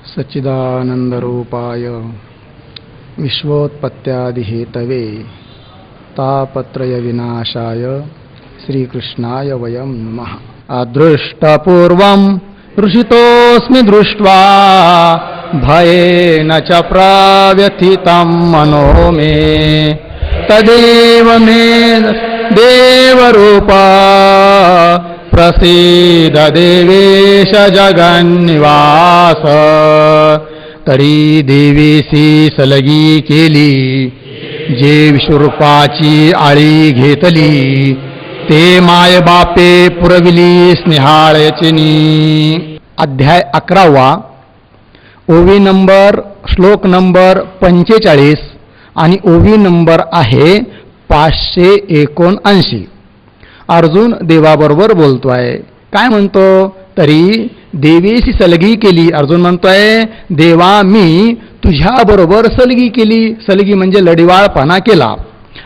सच्चिदानंदरूपाय विश्वोत्पत्त्यादिहेतवे तापत्रयविनाशाय श्रीकृष्णाय वयं नमः। अदृष्टपूर्वं ऋषितोऽस्मि दृष्ट्वा भयेन च प्रव्यथितं मनो मे तदेव मे देवरूपा प्रसीद देवेश जगन्निवास। तरी देवीसी सलगी केली जे विश्वरूपाची आळी घेतली ते माय बापे पुरविली स्नेहाळचिनी। अध्याय 11 ओवी नंबर श्लोक नंबर 45 आणि ओवी नंबर आहे 579। अर्जुन देवाबरोबर बोलतोय, काय म्हणतो? तरी देवीशी सलगी केली। अर्जुन म्हणतोय, देवा मी तुझ्याबरोबर सलगी केली। सलगी म्हणजे लढिवाळपणा केला।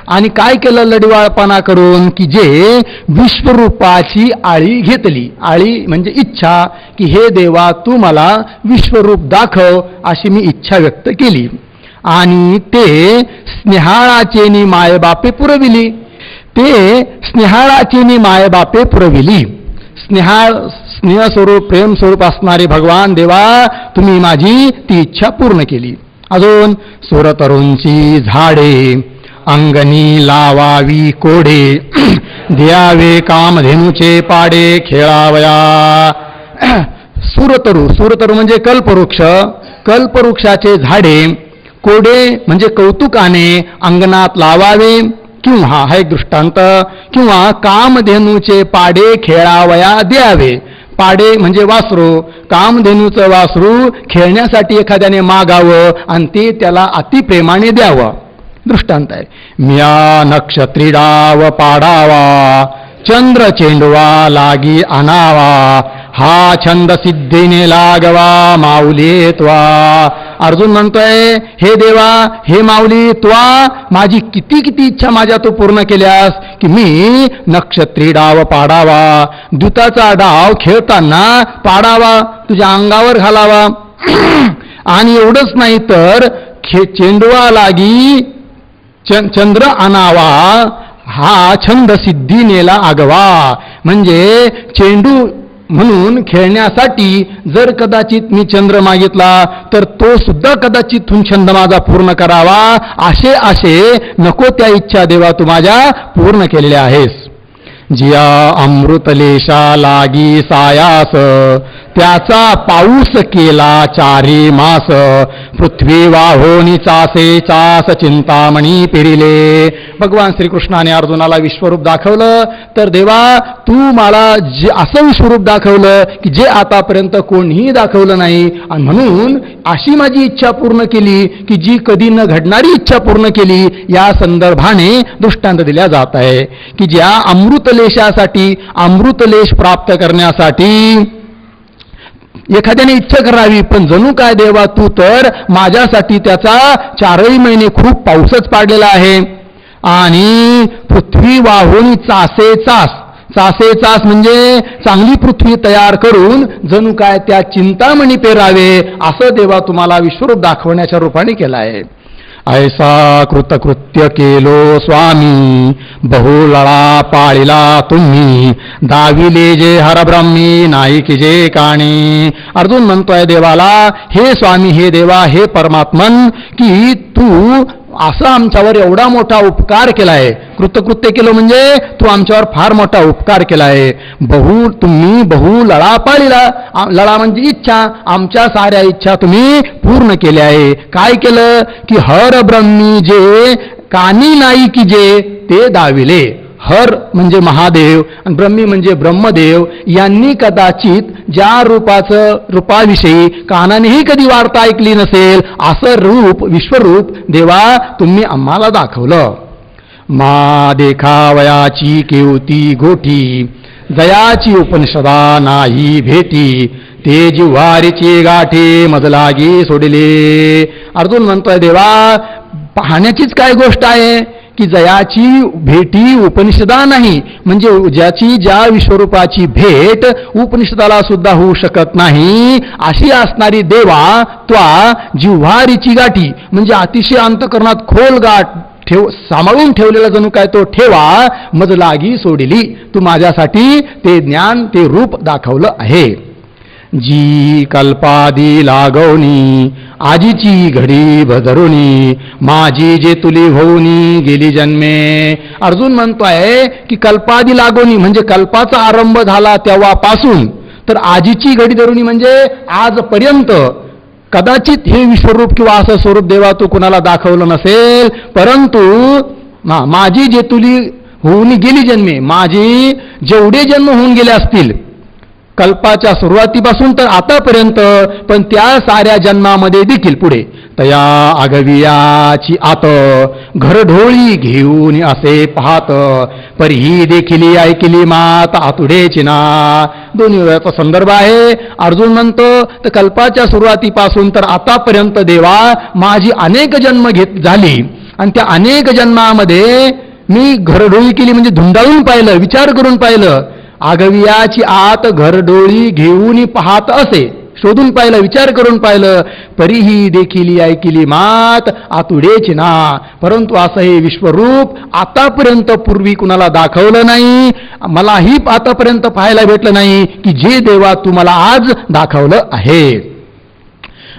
आणि काय केलं लढिवाळपणा करून? की जे विश्वरूपाची आळी घेतली। आळी म्हणजे इच्छा, की हे देवा तू मला विश्वरूप दाखव अशी मी इच्छा व्यक्त केली। आणि ते स्नेहाळाचेनी मायबापे पुरविली। ते स्नेहाळाचेनी मायबापे पुरविली। स्नेहस्वरूप प्रेम स्वरूप असणारे भगवान देवा तुम्ही माझी ती इच्छा पूर्ण केली। अजून सुरतरुंची झाडे अंगणी लावावी कोडे द्यावे कामधेनूचे पाडे खेळावया। सुरतरू म्हणजे कल्पवृक्ष, कल्पवृक्षाचे झाडे कोडे म्हणजे कौतुकाने अंगणात लावावे, किंवा हा एक दृष्टांत, किंवा कामधेनूचे पाडे खेळावया द्यावे। पाडे म्हणजे वासरू, कामधेनूचं वासरू खेळण्यासाठी एखाद्याने मागावं आणि ते त्याला अतिप्रेमाने द्यावं। दृष्टांत आहे। मिया नक्षत्री डाव पाडावा चंद्र चेंडवा लागी आणावा हा छंद सिद्धीने लागवा माऊली त्वा। अर्जुन म्हणतोय, हे देवा हे माऊली त्वा माझी किती किती इच्छा माझ्या तू पूर्ण केल्यास की मी नक्षत्री डाव पाडावा, दूताचा डाव खेळताना पाडावा, तुझ्या अंगावर घालावा। आणि एवढंच नाही तर चेंडवा लागी चंद्र आणावा हा छंद सिद्धीनेला आगवा। म्हणजे चेंडू म्हणून खेळण्यासाठी जर कदाचित मी चंद्र मागितला तर तो सुद्धा कदाचित छंद माझा पूर्ण करावा। असे असे नको त्या इच्छा देवा तू माझ्या पूर्ण केलेल्या आहेस। जिया अमृतलेशा लागी सायास त्याचा पाऊस केला 4 मास पृथ्वी वाहोनी चासे चास चिंतामणी पेरिले। भगवान श्रीकृष्णाने अर्जुनाला विश्वरूप दाखवलं, तर देवा तू मला जे असं विश्वरूप दाखवलं की जे आतापर्यंत कोणीही दाखवलं नाही, आणि म्हणून अशी माझी इच्छा पूर्ण केली की जी कधी न घडणारी इच्छा पूर्ण केली। या संदर्भाने दृष्टांत दिल्या जात आहे की ज्या अमृतलेशासाठी अमृतलेश प्राप्त करण्यासाठी एखाद्याने इच्छा करावी, पण जणू काय देवा तू तर माझ्यासाठी त्याचा 4 महिने खूप पाऊसच पाडलेला आहे। आणि पृथ्वी वाहून चासे चास, चासे चास म्हणजे चांगली पृथ्वी तयार करून जणू काय त्या चिंतामणी पेरावे असं देवा तुम्हाला विश्वरूप दाखवण्याच्या रूपाने केलं आहे। ऐसा कृतकृत्य केलो स्वामी बहुलळा पाळिला तुम्ही दाविले जे हरब्रह्मी नाही की जे काणी। अर्जुन म्हणतोय देवाला, हे स्वामी हे देवा हे परमात्मन की तू असं आमच्यावर एवढा मोठा उपकार केलाय। कृतकृत्य केलं म्हणजे तू आमच्यावर फार मोठा उपकार केलाय। तुम्ही बहु लळा पाळिला, लळा म्हणजे इच्छा, आमच्या साऱ्या इच्छा तुम्ही पूर्ण केल्या आहे। काय केलं की हर ब्रह्मी जे कानी नाही की जे ते दाविले। हर म्हणजे महादेव आणि ब्रह्मी म्हणजे ब्रह्मदेव यांनी कदाचित ज्या रूपाविषयी कानानेही कधी वार्ता ऐकली नसेल असं रूप विश्वरूप देवा तुम्ही आम्हाला दाखवलं। मा देखावयाची केवती गोठी जयाची उपनिषदा नाही भेटी ते जिव्हारीची गाठी मजलागी सोडले। अर्जुन म्हणतोय देवा पाहण्याचीच काय गोष्ट आहे की जयाची भेटी उपनिषदा नाही, म्हणजे ज्याची ज्या विश्वरूपाची भेट उपनिषदाला सुद्धा होऊ शकत नाही अशी असणारी देवा त्वा जिव्हारीची गाठी, म्हणजे अतिशय अंतकरणात खोल गाठ सांभाळून ठेवलेला जणू काय तो ठेवा मज लागी सोडिली. तू माझ्यासाठी ते ज्ञान ते रूप दाखवलं आहे. जी कल्पादी लागवणी आजीची घडी भजरुणी माझी जे तुली होऊनी गेली जन्मे. अर्जुन म्हणतोय की कल्पादी लागवणी म्हणजे कल्पाचा आरंभ झाला तेव्हापासून तर आजीची घडी धरुणी म्हणजे आजपर्यंत कदाचित हे विश्वरूप किंवा असं स्वरूप देवा तू कुणाला दाखवलं नसेल, परंतु माझी जे तुली होऊन गेली जन्मे, माझी जेवढे जन्म होऊन गेले असतील कल्पाच्या सुरुवातीपासून तर आतापर्यंत, पण त्या साऱ्या जन्मामध्ये देखील पुढे तया आगवियाची आत घरढोळी घेऊन असे पाहत परीही देखिली ऐकिली मात आतुडेची ना. दोन्ही वेळाचा संदर्भ आहे. अर्जुन म्हणतो तर कल्पाच्या सुरुवातीपासून तर आतापर्यंत देवा माझी अनेक जन्म झाली आणि त्या अनेक जन्मामध्ये मी घरढोळी केली म्हणजे धुंडाळून पाहिलं, विचार करून पाहिलं. आगवियाची आत घरडोळी घेऊन पाहत असे, शोधून पाहिलं, विचार करून पाहिलं. परीही देखिली ऐकिली मात आतुडेची ना. परंतु असं हे विश्वरूप आतापर्यंत पूर्वी कुणाला दाखवलं नाही, मलाही आतापर्यंत पाहायला भेटलं नाही की जे देवा तू मला आज दाखवलं आहे.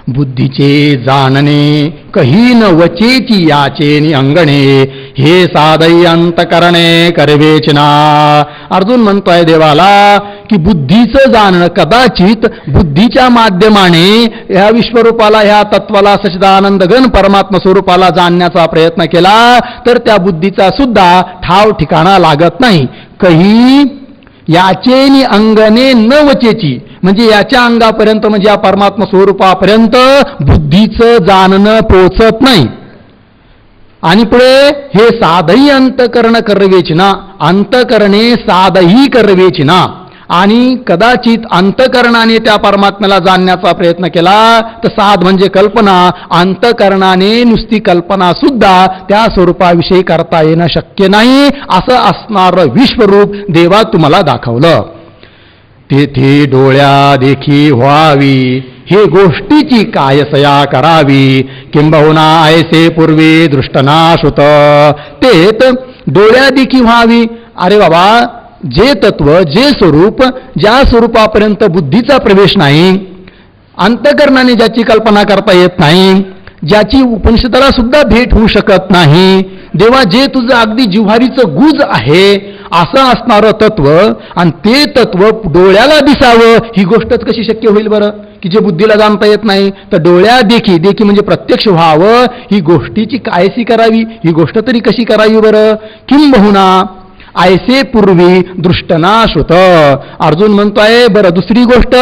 बुद्धीचे जाणणे कही न वचेची याचेनी अंगणे हे साधई अंतकरणे करवेचना. अर्जुन म्हणतोय देवाला की बुद्धीचं जाणणं, कदाचित बुद्धीच्या माध्यमाने ह्या विश्वरूपाला ह्या तत्वाला सच्चिदानंद घन परमात्मा स्वरूपाला जाणण्याचा प्रयत्न केला तर त्या बुद्धीचा सुद्धा ठाव ठिकाणा लागत नाही. कही याचेनी अंगणे न वचेची म्हणजे याच्या अंगापर्यंत म्हणजे या परमात्मा स्वरूपापर्यंत बुद्धीचं जाणणं पोचत नाही. आणि पुढे हे साधही अंतकरण करवेचना, अंतकरणे साधही करवेचना. आणि कदाचित अंतकरणाने त्या परमात्म्याला जाणण्याचा प्रयत्न केला तर साध म्हणजे कल्पना, अंतकरणाने नुसती कल्पना सुद्धा त्या स्वरूपाविषयी करता येणं शक्य नाही. असं असणारं विश्वरूप देवा तुम्हाला दाखवलं. तेथे डोळ्या देखी व्हावी हे गोष्टीची कायसया करावी किंबहुना ऐसे पूर्वी दृष्टनाश होत. तेत डोळ्या देखी व्हावी. अरे बाबा, जे तत्व जे स्वरूप ज्या स्वरूपापर्यंत बुद्धीचा प्रवेश नाही, अंतकरणाने ज्याची कल्पना करता येत नाही, ज्याची उपनिषदाला सुद्धा भेट होऊ शकत नाही, देवा जे तुझं अगदी जिव्हारीचं गुज आहे असं असणारं तत्व आणि ते तत्व डोळ्याला दिसावं ही गोष्टच कशी शक्य होईल बरं, की जे बुद्धीला जाणता येत नाही. तर डोळ्या देखी देखी म्हणजे प्रत्यक्ष व्हावं ही गोष्टीची कायसी करावी, ही गोष्ट तरी कशी करावी बरं. किंबहुना ऐसे पूर्वी दृष्टनाश होतं. अर्जुन म्हणतोय बरं दुसरी गोष्ट,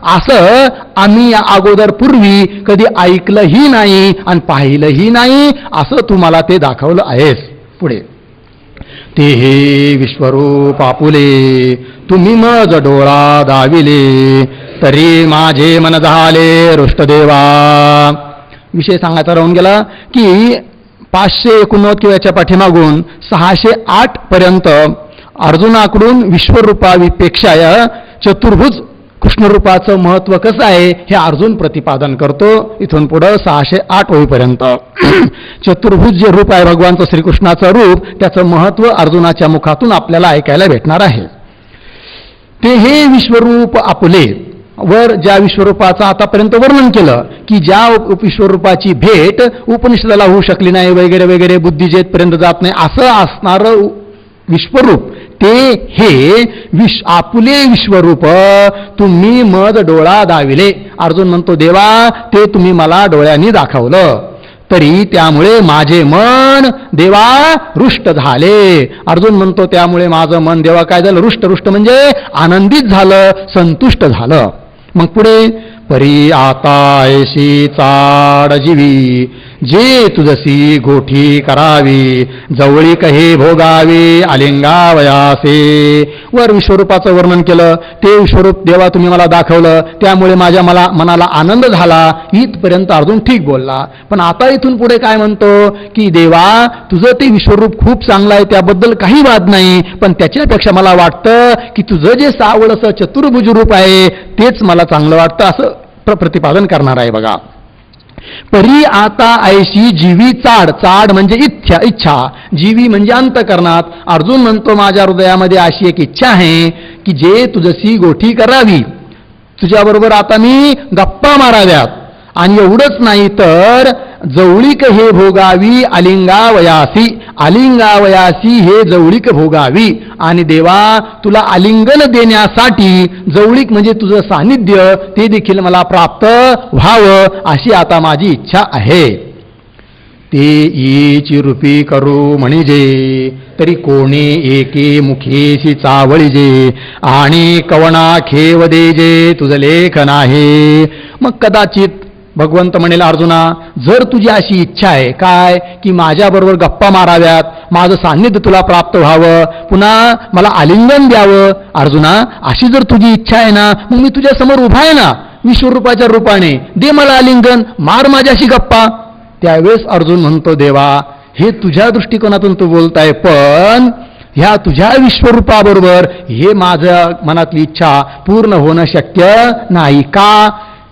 असं आम्ही या अगोदर पूर्वी कधी ऐकलंही नाही आणि पाहिलंही नाही, असं तुम्हाला ते दाखवलं आहेस. पुढे ते हे विश्वरूप आपुले तुम्ही मज डोळा दाविले तरी माझे मन झाले रुष्टदेवा. विषय सांगायचा राहून गेला की 589 किंवा याच्या पाठीमागून 608 पर्यंत अर्जुनाकडून विश्वरूपापेक्षा चतुर्भुज कृष्णरूपाचं महत्व कसं आहे हे अर्जुन प्रतिपादन करतो. इथून पुढं 608 होईपर्यंत चतुर्भुज जे रूप आहे भगवानचं श्रीकृष्णाचं रूप, त्याचं महत्व अर्जुनाच्या मुखातून आपल्याला ऐकायला भेटणार आहे. ते हे विश्वरूप आपले वर ज्या विश्वरूपाचं आतापर्यंत वर्णन केलं की ज्या विश्वरूपाची भेट उपनिषदाला होऊ शकली नाही वगैरे वगैरे, बुद्धी जेतपर्यंत जात नाही असं असणारं विश्वरूप, ते हे आपुले विश्वरूप तुम्ही मद डोळा दाविले. अर्जुन म्हणतो देवा ते तुम्ही मला डोळ्यांनी दाखवलं तरी त्यामुळे माझे मन देवा रुष्ट झाले. अर्जुन म्हणतो त्यामुळे माझं मन देवा काय झालं, रुष्ट. रुष्ट म्हणजे आनंदित झालं, संतुष्ट झालं. मग पुढे परी आता ऐशी चाड जीवी, जे तुझसी गोठी करावी, जवळी कहे भोगावी आलिंगावयासे. वर विश्वरूपाचं वर्णन केलं, ते विश्वरूप देवा तुम्ही मला दाखवलं, त्यामुळे माझ्या मनाला आनंद झाला. इथपर्यंत अर्जुन ठीक बोलला. पण आता इथून पुढे काय म्हणतो की देवा तुझं ते विश्वरूप खूप चांगलं आहे, त्याबद्दल काही वाद नाही, पण त्याच्यापेक्षा मला वाटतं की तुझं जे सावळसं चतुर्भुज रूप आहे तेच मला चांगलं वाटतं, असं प्रतिपादन करणार आहे. बघा, परी आता ऐशी जीवी चाड, चाड म्हणजे इच्छा, जीवी म्हणजे अंतकरणात. अर्जुन म्हणतो माझ्या हृदयामध्ये अशी एक इच्छा आहे की जे तुझशी गोठी करावी, तुझ्याबरोबर आता मी गप्पा माराव्यात, आणि एवढंच नाही तर जवळीक हे भोगावी आलिंगावयासी, आलिंगावयासी हे जवळीक भोगावी. आणि देवा तुला आलिंगन देण्यासाठी, जवळीक म्हणजे तुझं सान्निध्य, ते देखील मला प्राप्त व्हावं अशी आता माझी इच्छा आहे. ते ईची रूपी करू म्हणजे तरी कोणी एके मुखेशी चावळीजे, आणि कवना खेव देजे तुझं लेख नाही. मग कदाचित भगवंत म्हणेल अर्जुना, जर तुझी अशी इच्छा आहे काय की माझ्याबरोबर गप्पा माराव्यात, माझं सान्निध्य तुला प्राप्त व्हावं, पुन्हा मला आलिंगन द्यावं, अर्जुना अशी जर तुझी इच्छा आहे ना, मग मी तुझ्या समोर उभा आहे ना विश्वरूपाच्या रूपाने, दे मला आलिंगन, मार माझ्याशी गप्पा. त्यावेळेस अर्जुन म्हणतो देवा हे तुझ्या दृष्टिकोनातून तू बोलताय, पण ह्या तुझ्या विश्वरूपाबरोबर हे माझ्या मनातली इच्छा पूर्ण होणं शक्य नाही. का?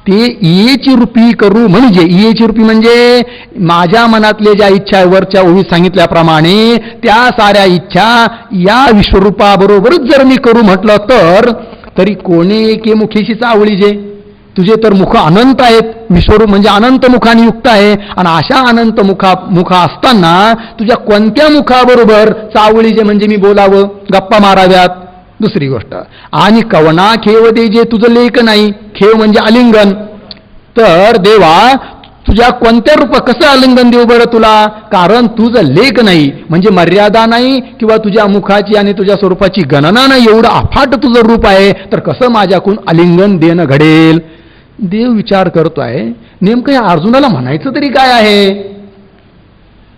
ते इयेची रूपी करू म्हणजे, इयेची रूपी म्हणजे माझ्या मनातले ज्या इच्छा वरच्या ओळीत सांगितल्याप्रमाणे त्या साऱ्या इच्छा या विश्वरूपाबरोबरच जर मी करू म्हटलं तर तरी कोणे के मुखेशी चावळी जे, तुझे तर मुख अनंत आहेत, विश्वरूप म्हणजे अनंत मुखाने युक्त आहे, आणि अशा अनंत मुख असताना तुझ्या कोणत्या मुखाबरोबर चावळी जे म्हणजे मी बोलावं, गप्पा माराव्यात. दुसरी गोष्ट, आणि कवना खेव दे जे तुझं लेख नाही, खेव म्हणजे आलिंगन. तर देवा तुझ्या कोणत्या रूप कसं आलिंगन देऊ बरं तुला, कारण तुझं लेख नाही म्हणजे मर्यादा नाही, किंवा तुझ्या मुखाची आणि तुझ्या स्वरूपाची गणना नाही, एवढं अफाट तुझं रूप आहे, तर कसं माझ्याकडून आलिंगन देणं घडेल. देव विचार करतोय नेमकं या अर्जुनाला म्हणायचं तरी काय आहे.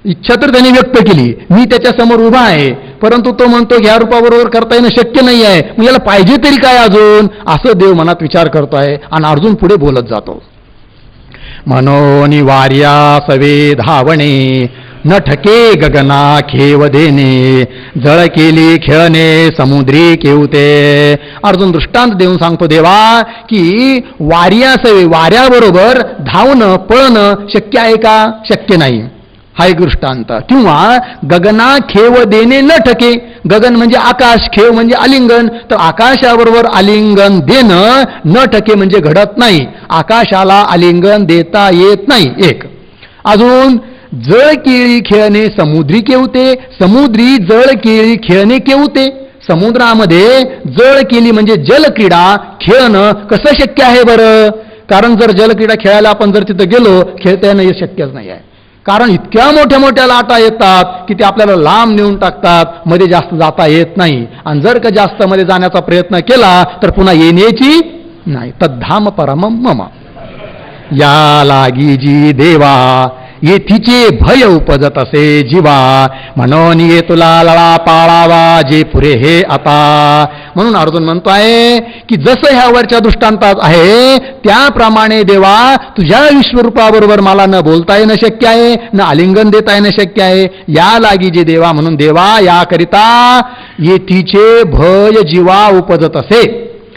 इच्छा तर त्याने व्यक्त केली, मी त्याच्या समोर उभा आहे, परंतु तो म्हणतो ह्या रूपाबरोबर करता येणं शक्य नाही आहे, मग याला पाहिजे तरी काय अजून, असं देव मनात विचार करतोय. आणि अर्जुन पुढे बोलत जातो, मनोनी वार्या सवे धावणे, न ठके गगना खेव देणे, जळ केली खेळणे समुद्री केवते. अर्जुन दृष्टांत देऊन सांगतो देवा की वार्या सवे, वाऱ्याबरोबर धावणं पळणं शक्य आहे का, शक्य नाही, हा एक दृष्टांत. किंवा गगना खेव देणे न ठके, गगन म्हणजे आकाश, खेव म्हणजे आलिंगन, तर आकाशाबरोबर आलिंगन देणं न ठके म्हणजे घडत नाही, आकाशाला आलिंगन देता येत नाही. एक अजून, जळ केळी खेळणे समुद्री केवते, समुद्री जळ केळी खेळणे केवते. समुद्रामध्ये जळ केली म्हणजे जलक्रीडा खेळणं कसं शक्य आहे बरं, कारण जर जलक्रीडा खेळायला आपण जर तिथं गेलो, खेळता येणं हे शक्यच नाही आहे, कारण इतक्या मोठ्या मोठ्या लाटा येतात की ते आपल्याला लांब नेऊन टाकतात, मध्ये जास्त जाता येत नाही, आणि जर का जास्त मध्ये जाण्याचा प्रयत्न केला तर पुन्हा येण्याची नाही. तद्धाम परमम मम, या लागी जी देवा येथीचे भय उपजत असे जीवा, म्हणून ये तुला लळा पाळावा जे पुरे हे आता. म्हणून अर्जुन म्हणतोय की जसं ह्यावरच्या दृष्टांतात आहे त्याप्रमाणे देवा तुझ्या विश्वरूपाबरोबर मला न बोलता येणं शक्य आहे, न आलिंगन देता येणं शक्य आहे. या लागी जे देवा, म्हणून देवा याकरिता येथीचे भय जीवा उपजत असे.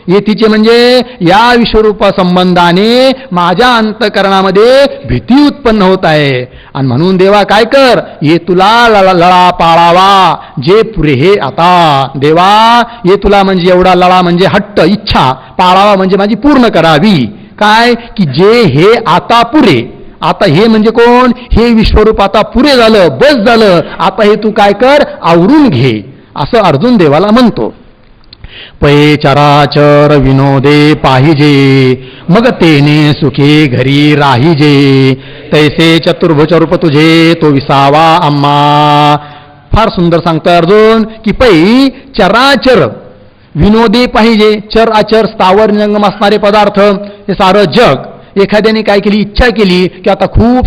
येथीचे म्हणजे या विश्वरूपा संबंधाने माझ्या अंतकरणामध्ये भीती उत्पन्न होत आहे, आणि म्हणून देवा काय कर, ये तुला लळा पाळावा जे पुरे हे आता. देवा ये तुला म्हणजे एवढा लळा म्हणजे हट्ट इच्छा, पाळावा म्हणजे माझी पूर्ण करावी, काय की जे हे आता पुरे. आता हे म्हणजे कोण, हे विश्वरूप आता पुरे झालं, बस झालं, आता हे तू काय कर आवरून घे, असं अर्जुन देवाला म्हणतो. पै चराचर विनोदे पाहिजे, मग तेने सुखी घरी राहिजे, तैसे चतुर्भुज रूप तुझे तो विसावा आम्हा. फार सुंदर सांगतोय अर्जुन की पै चराचर विनोदी पाहिजे, चर अचर स्थावर जंगम असणारे पदार्थ, हे सारं जग. एखाद्याने काय केली, इच्छा केली की आता खूप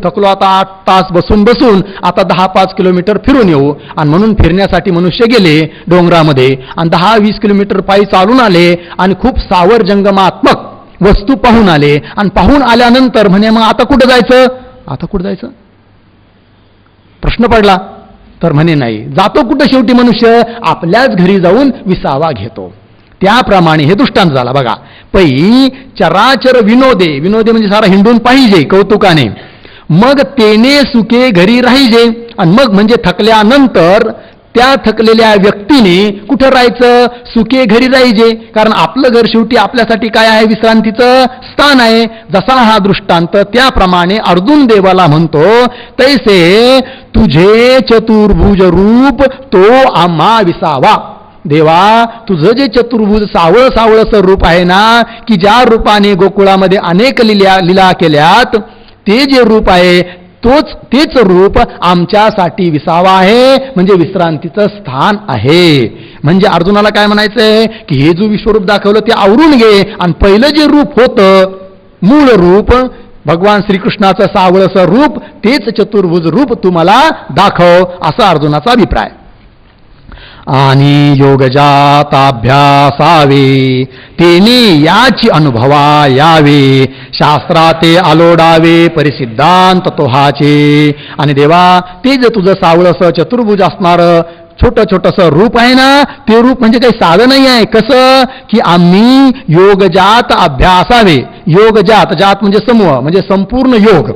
थकलो, आता 8 तास बसून आता 10-5 किलोमीटर फिरून येऊ, आणि म्हणून फिरण्यासाठी मनुष्य गेले डोंगरामध्ये आणि 10-20 किलोमीटर पायी चालून आले आणि खूप सावर जंगमात्मक वस्तू पाहून आले. आणि पाहून आल्यानंतर म्हणे मग आता कुठं जायचं प्रश्न पडला. तर म्हणे नाही, जातो कुठं शेवटी मनुष्य, आपल्याच घरी जाऊन विसावा घेतो. त्याप्रमाणे हे दृष्टांत झाला बघा. पै चराचर विनोदे म्हणजे सारा हिंडून पाहिजे कौतुकाने, मग तेने सुखे घरी राहिजे. आणि मग म्हणजे थकल्यानंतर त्या थकलेल्या व्यक्तीने कुठं राहायचं, सुखे घरी राहायचे. कारण आपलं घर शेवटी आपल्यासाठी काय आहे, विश्रांतीचं स्थान आहे. जसा हा दृष्टांत त्याप्रमाणे अर्जुन देवाला म्हणतो, तैसे तुझे चतुर्भुज रूप तो आम्हा विसावा. देवा, तुझं जे चतुर्भुज सावळं रूप आहे ना, की ज्या रूपाने गोकुळामध्ये अनेक लीला केल्यात, ते जे रूप आहे तेच रूप आमच्यासाठी विसावा आहे, म्हणजे विश्रांतीचं स्थान आहे. म्हणजे अर्जुनाला काय म्हणायचंय की हे जो विश्वरूप दाखवलं ते आवरून घे, आणि पहिलं जे रूप होतं मूळ रूप भगवान श्रीकृष्णाचं सावळसं रूप, तेच चतुर्भुज रूप तू मला दाखव, असा अर्जुनाचा अभिप्राय. आणि योगजात अभ्यासावे तेने याची अनुभवा यावे, शास्त्राते आलोडावे परिसिद्धांत तोहाचे. आणि देवा, ते जे तुझं सावळसं चतुर्भुज असणारं छोटंसं रूप आहे ना, ते रूप म्हणजे काही साधं नाही आहे. कसं की आम्ही योगजात अभ्यासावे, जात म्हणजे समूह, म्हणजे संपूर्ण योग,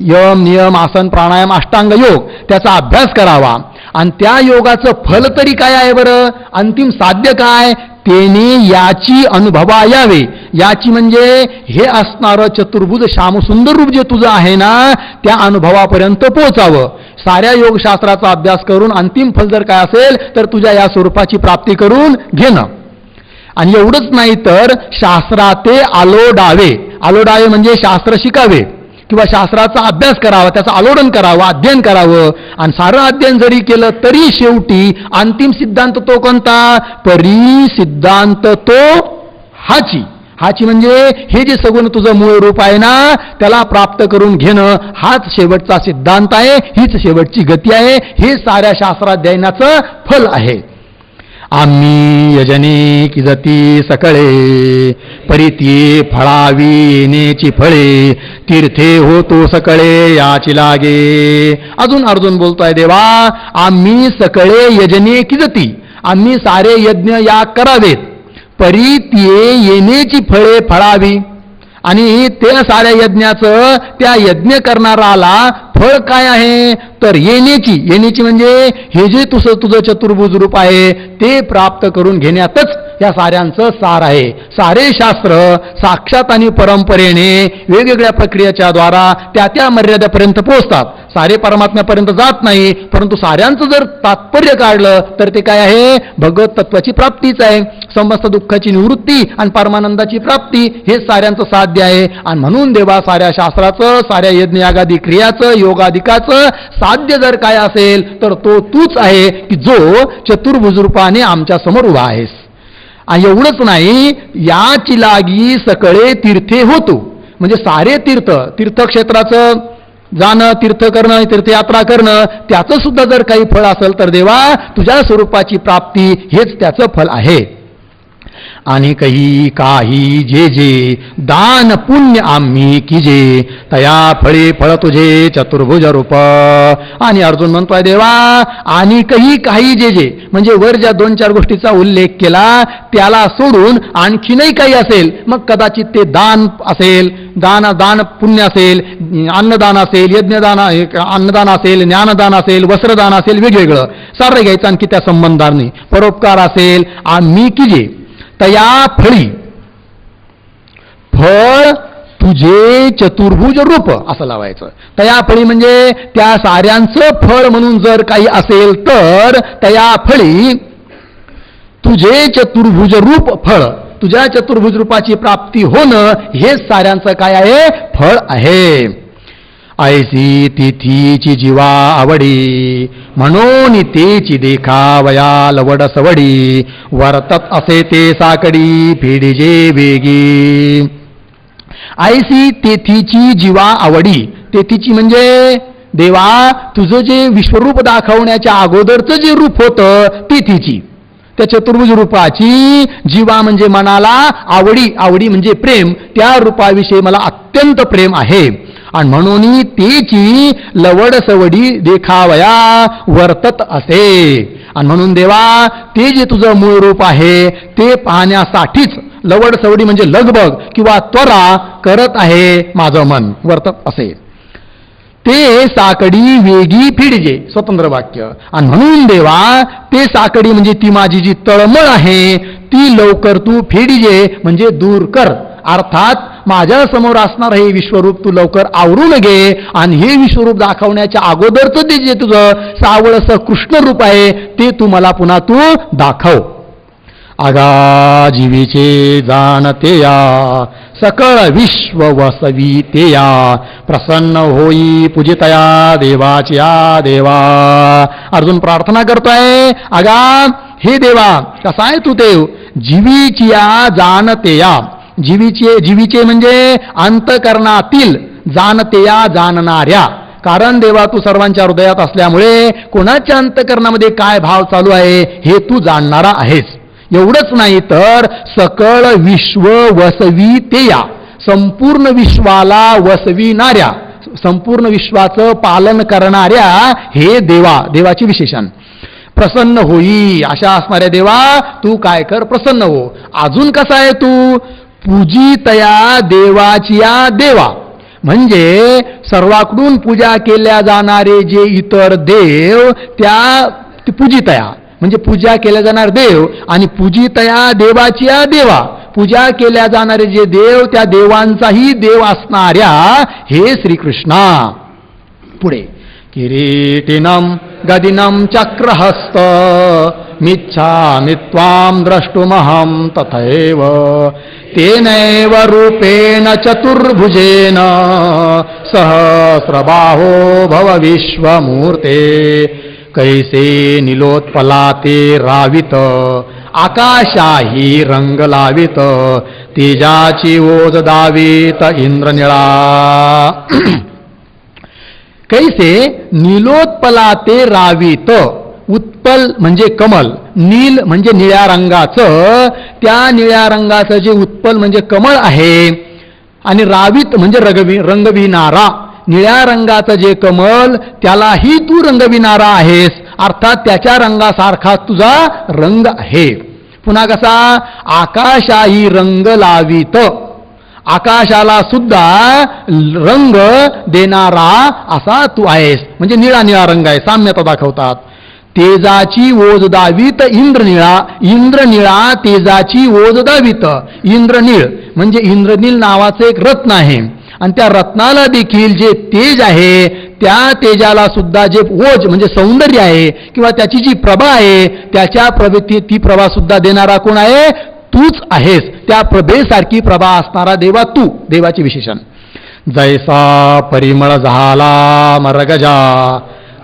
यम नियम आसन प्राणायाम अष्टांग योग, त्याचा अभ्यास करावा. आणि त्या योगाचं फल तरी काय आहे बरं, अंतिम साध्य काय, तेने याची अनुभवा यावे. याची म्हणजे हे असणारं चतुर्भुज श्यामसुंदर रूप जे तुझं आहे ना, त्या अनुभवापर्यंत पोहोचावं. साऱ्या योगशास्त्राचा अभ्यास करून अंतिम फल जर काय असेल तर तुझ्या या स्वरूपाची प्राप्ती करून घेणं. आणि एवढंच नाही तर शास्त्राते आलोडावे म्हणजे शास्त्र शिकावे किंवा शास्त्राचा अभ्यास करावा, त्याचं आलोडन करावं, अध्ययन करावं. आणि सारं अध्ययन जरी केलं तरी शेवटी अंतिम सिद्धांत तो कोणता, परिसिद्धांत तो हाची म्हणजे हे जे सगुण तुझं मूळ रूप आहे ना, त्याला प्राप्त करून घेणं हाच शेवटचा सिद्धांत आहे, हीच शेवटची गती आहे, हे साऱ्या शास्त्राध्ययनाचं फल आहे. आम्ही यजने किजती सकळे परिती फळावी येण्याची फळे, तीर्थे होतो सकळे याची लागे. अजून अर्जुन बोलतोय, देवा, आम्ही सकळे यजने किजती, आम्ही सारे यज्ञ याग करावेत, परित्ये येण्याची फळे फळावी. आणि त्या साऱ्या यज्ञाचं त्या यज्ञ करणाराला फळ काय आहे, तर येण्याची म्हणजे हे जे तुझं चतुर्भुज रूप आहे ते प्राप्त करून घेण्यातच या साऱ्यांचं सार आहे. सारे शास्त्र साक्षात आणि परंपरेने वेगवेगळ्या प्रक्रियेच्या द्वारा त्या मर्यादेपर्यंत पोहोचतात. सारे परमात्म्यापर्यंत जात नाही, परंतु साऱ्यांचं जर तात्पर्य काढलं तर ते काय आहे, भगवत तत्वाची प्राप्तीच आहे. समस्त दुःखाची निवृत्ती आणि परमानंदाची प्राप्ती हे साऱ्यांचं साध्य आहे. आणि म्हणून देवा, साऱ्या शास्त्राचं, साऱ्या यज्ञयागादी क्रियाचं, योगादिकाचं साध्य जर काय असेल तर तो तूच आहे की जो चतुर्भुज रूपाने आमच्या समोर उभा आहेस. आणि एवढंच नाही, याची लागी सकळे तीर्थे होतो, म्हणजे सारे तीर्थक्षेत्राचं जाणं, तीर्थ करणं, तीर्थयात्रा करणं, त्याचं सुद्धा जर काही फळ असेल तर देवा, तुझ्या स्वरूपाची प्राप्ती हेच त्याचं फल आहे. आणि काही जे दान पुण्य आम्ही कीजे, तया फळे फळ तुझे चतुर्भुज रूप. आणि अर्जुन म्हणतोय, देवा, आणि काही जे म्हणजे वर ज्या 2-4 गोष्टीचा उल्लेख केला त्याला सोडून आणखीनही काही असेल, मग कदाचित ते दान असेल, दान पुण्य असेल, अन्नदान असेल, अन्नदान असेल, ज्ञानदान असेल, वस्त्रदान असेल, वेगवेगळं सारं घ्यायचं. आणखी त्या संबंधाने परोपकार असेल, आम्ही कीजे तया फळी फळ तुझे चतुर्भुज रूप असं लावायचं. तया फळी म्हणजे त्या साऱ्यांचं फळ म्हणून जर काही असेल तर तया फळी तुझे चतुर्भुज रूप फळ, तुझ्या चतुर्भुज रूपाची प्राप्ती होणं हेच साऱ्यांचं काय आहे, फळ आहे. ऐसी तिथीची जीवा आवडी म्हणून तेची देखावया लवड सवडी वर्तत असे ते साकडी फेडीजे वेगी. ऐसी तेथीची जीवा आवडी. तेथीची म्हणजे देवा तुझं जे विश्वरूप दाखवण्याच्या अगोदरचं जे रूप होतं तेथीची, त्या चतुर्भुज रूपाची जीवा म्हणजे मनाला आवडी. आवडी म्हणजे प्रेम. त्या रूपाविषयी मला अत्यंत प्रेम आहे आणि म्हणून तेची लवड सवडी देखावया वर्तत असे. आणि म्हणून देवा ते जे तुझं मूळ रूप आहे ते पाहण्यासाठीच लवड सवडी म्हणजे लगबग किंवा त्वरा करत आहे माझं मन. वर्तत असे ते साकडी वेगी फिडजे. स्वतंत्र वाक्य. आणि म्हणून देवा ते साकडी म्हणजे ती माझी जी तळमळ आहे ती लवकर तू फेडीजे म्हणजे दूर कर. अर्थात माझ्या समोर असणार हे विश्वरूप तू लवकर आवरून घे आणि हे विश्वरूप दाखवण्याच्या अगोदरचं ते जे तुझं सावळसं कृष्ण रूप आहे ते तू मला पुन्हा तू दाखव. आगा जीवीचे जाणते या सकळ विश्व वसवी या प्रसन्न होई पूजितया देवाची या देवा. अर्जुन प्रार्थना करतोय, अगा हे देवा कसा आहे तू देव. जीवीची या जाणते या. जीवीचे म्हणजे अंतकरणातील, जाणते या जाणणाऱ्या. कारण देवा तू सर्वांच्या हृदयात असल्यामुळे कोणाच्या अंतकरणामध्ये काय भाव चालू आहे हे तू जाणणारा आहेस. एवढंच नाही तर सकळ विश्व वसवी ते या. संपूर्ण विश्वाला वसविणाऱ्या, संपूर्ण विश्वाचं पालन करणाऱ्या हे देवा. देवाची विशेषण. प्रसन्न होई अशा असणाऱ्या देवा तू काय कर, प्रसन्न हो. अजून कसा आहे तू पूजितया देवाची या देवा. म्हणजे सर्वाकडून पूजा केल्या जाणारे जे इतर देव त्या पूजितया म्हणजे पूजा केल्या जाणार देव आणि पूजितया देवाची या देवा. पूजा केल्या जाणारे जे देव त्या देवांचाही देव असणाऱ्या हे श्रीकृष्णा. पुढे किरीटिनम गदिनम चक्रहस्त मिच्छामि त्वां द्रष्टुमहं तथैव तेनैव रूपेण चतुर्भुजेन सहस्रबाहो भव विश्वमूर्ते. कैसे निलोत्पलाते रावित आकाशाही रंग लावित तेजाची ओज दावित इंद्रनिळा. कैसे निलोत्पलाते रावित. उत्पल म्हणजे कमल, नील म्हणजे निळ्या रंगाचं. त्या निळ्या रंगाचं जे उत्पल म्हणजे कमळ आहे आणि रावित म्हणजे रंगविणारा. निळ्या रंगाचं जे कमल त्यालाही तू रंगविणारा आहेस. अर्थात त्याच्या रंगासारखा तुझा रंग आहे. पुन्हा कसा आकाशाही रंग लावित. आकाशाला सुद्धा रंग देणारा असा तू आहेस. म्हणजे निळा निळा रंग आहे, साम्यता दाखवतात. तेजाची ओज दावित इंद्रनिळा. इंद्रनिळा तेजाची ओज दावित. इंद्रनीळ म्हणजे इंद्रनील नावाचं एक रत्न आहे आणि त्या रत्नाला देखील जे तेज आहे त्या तेजाला सुद्धा जे ओज म्हणजे सौंदर्य आहे किंवा त्याची जी प्रभा आहे त्याच्या प्रभेत ती प्रभा सुद्धा देणारा कोण आहे, तूच आहेस. त्या प्रभेसारखी प्रभा असणारा देवा तू. देवाची विशेषण. जैसा परिमळ झाला मरगजा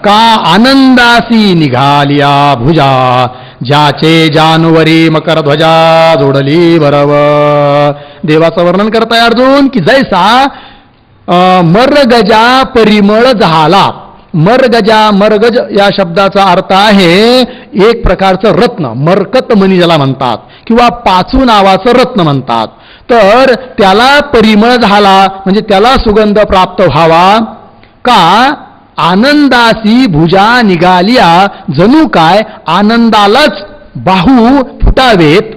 का आनंदासी निघालिया भुजा ज्याचे जानवरी मकरध्वजा जोडली बरव. देवाचं वर्णन करताय अर्जुन की जैसा मरगजा परिमळ झाला. मरगज या शब्दाचा अर्थ आहे एक प्रकारचं रत्न, मरकत मणी ज्याला म्हणतात किंवा पाचू नावाचं रत्न म्हणतात. तर त्याला परिमळ झाला म्हणजे त्याला सुगंध प्राप्त व्हावा. का आनंदासी भुजा निघालिया. जणू काय आनंदालाच बाहू फुटावेत.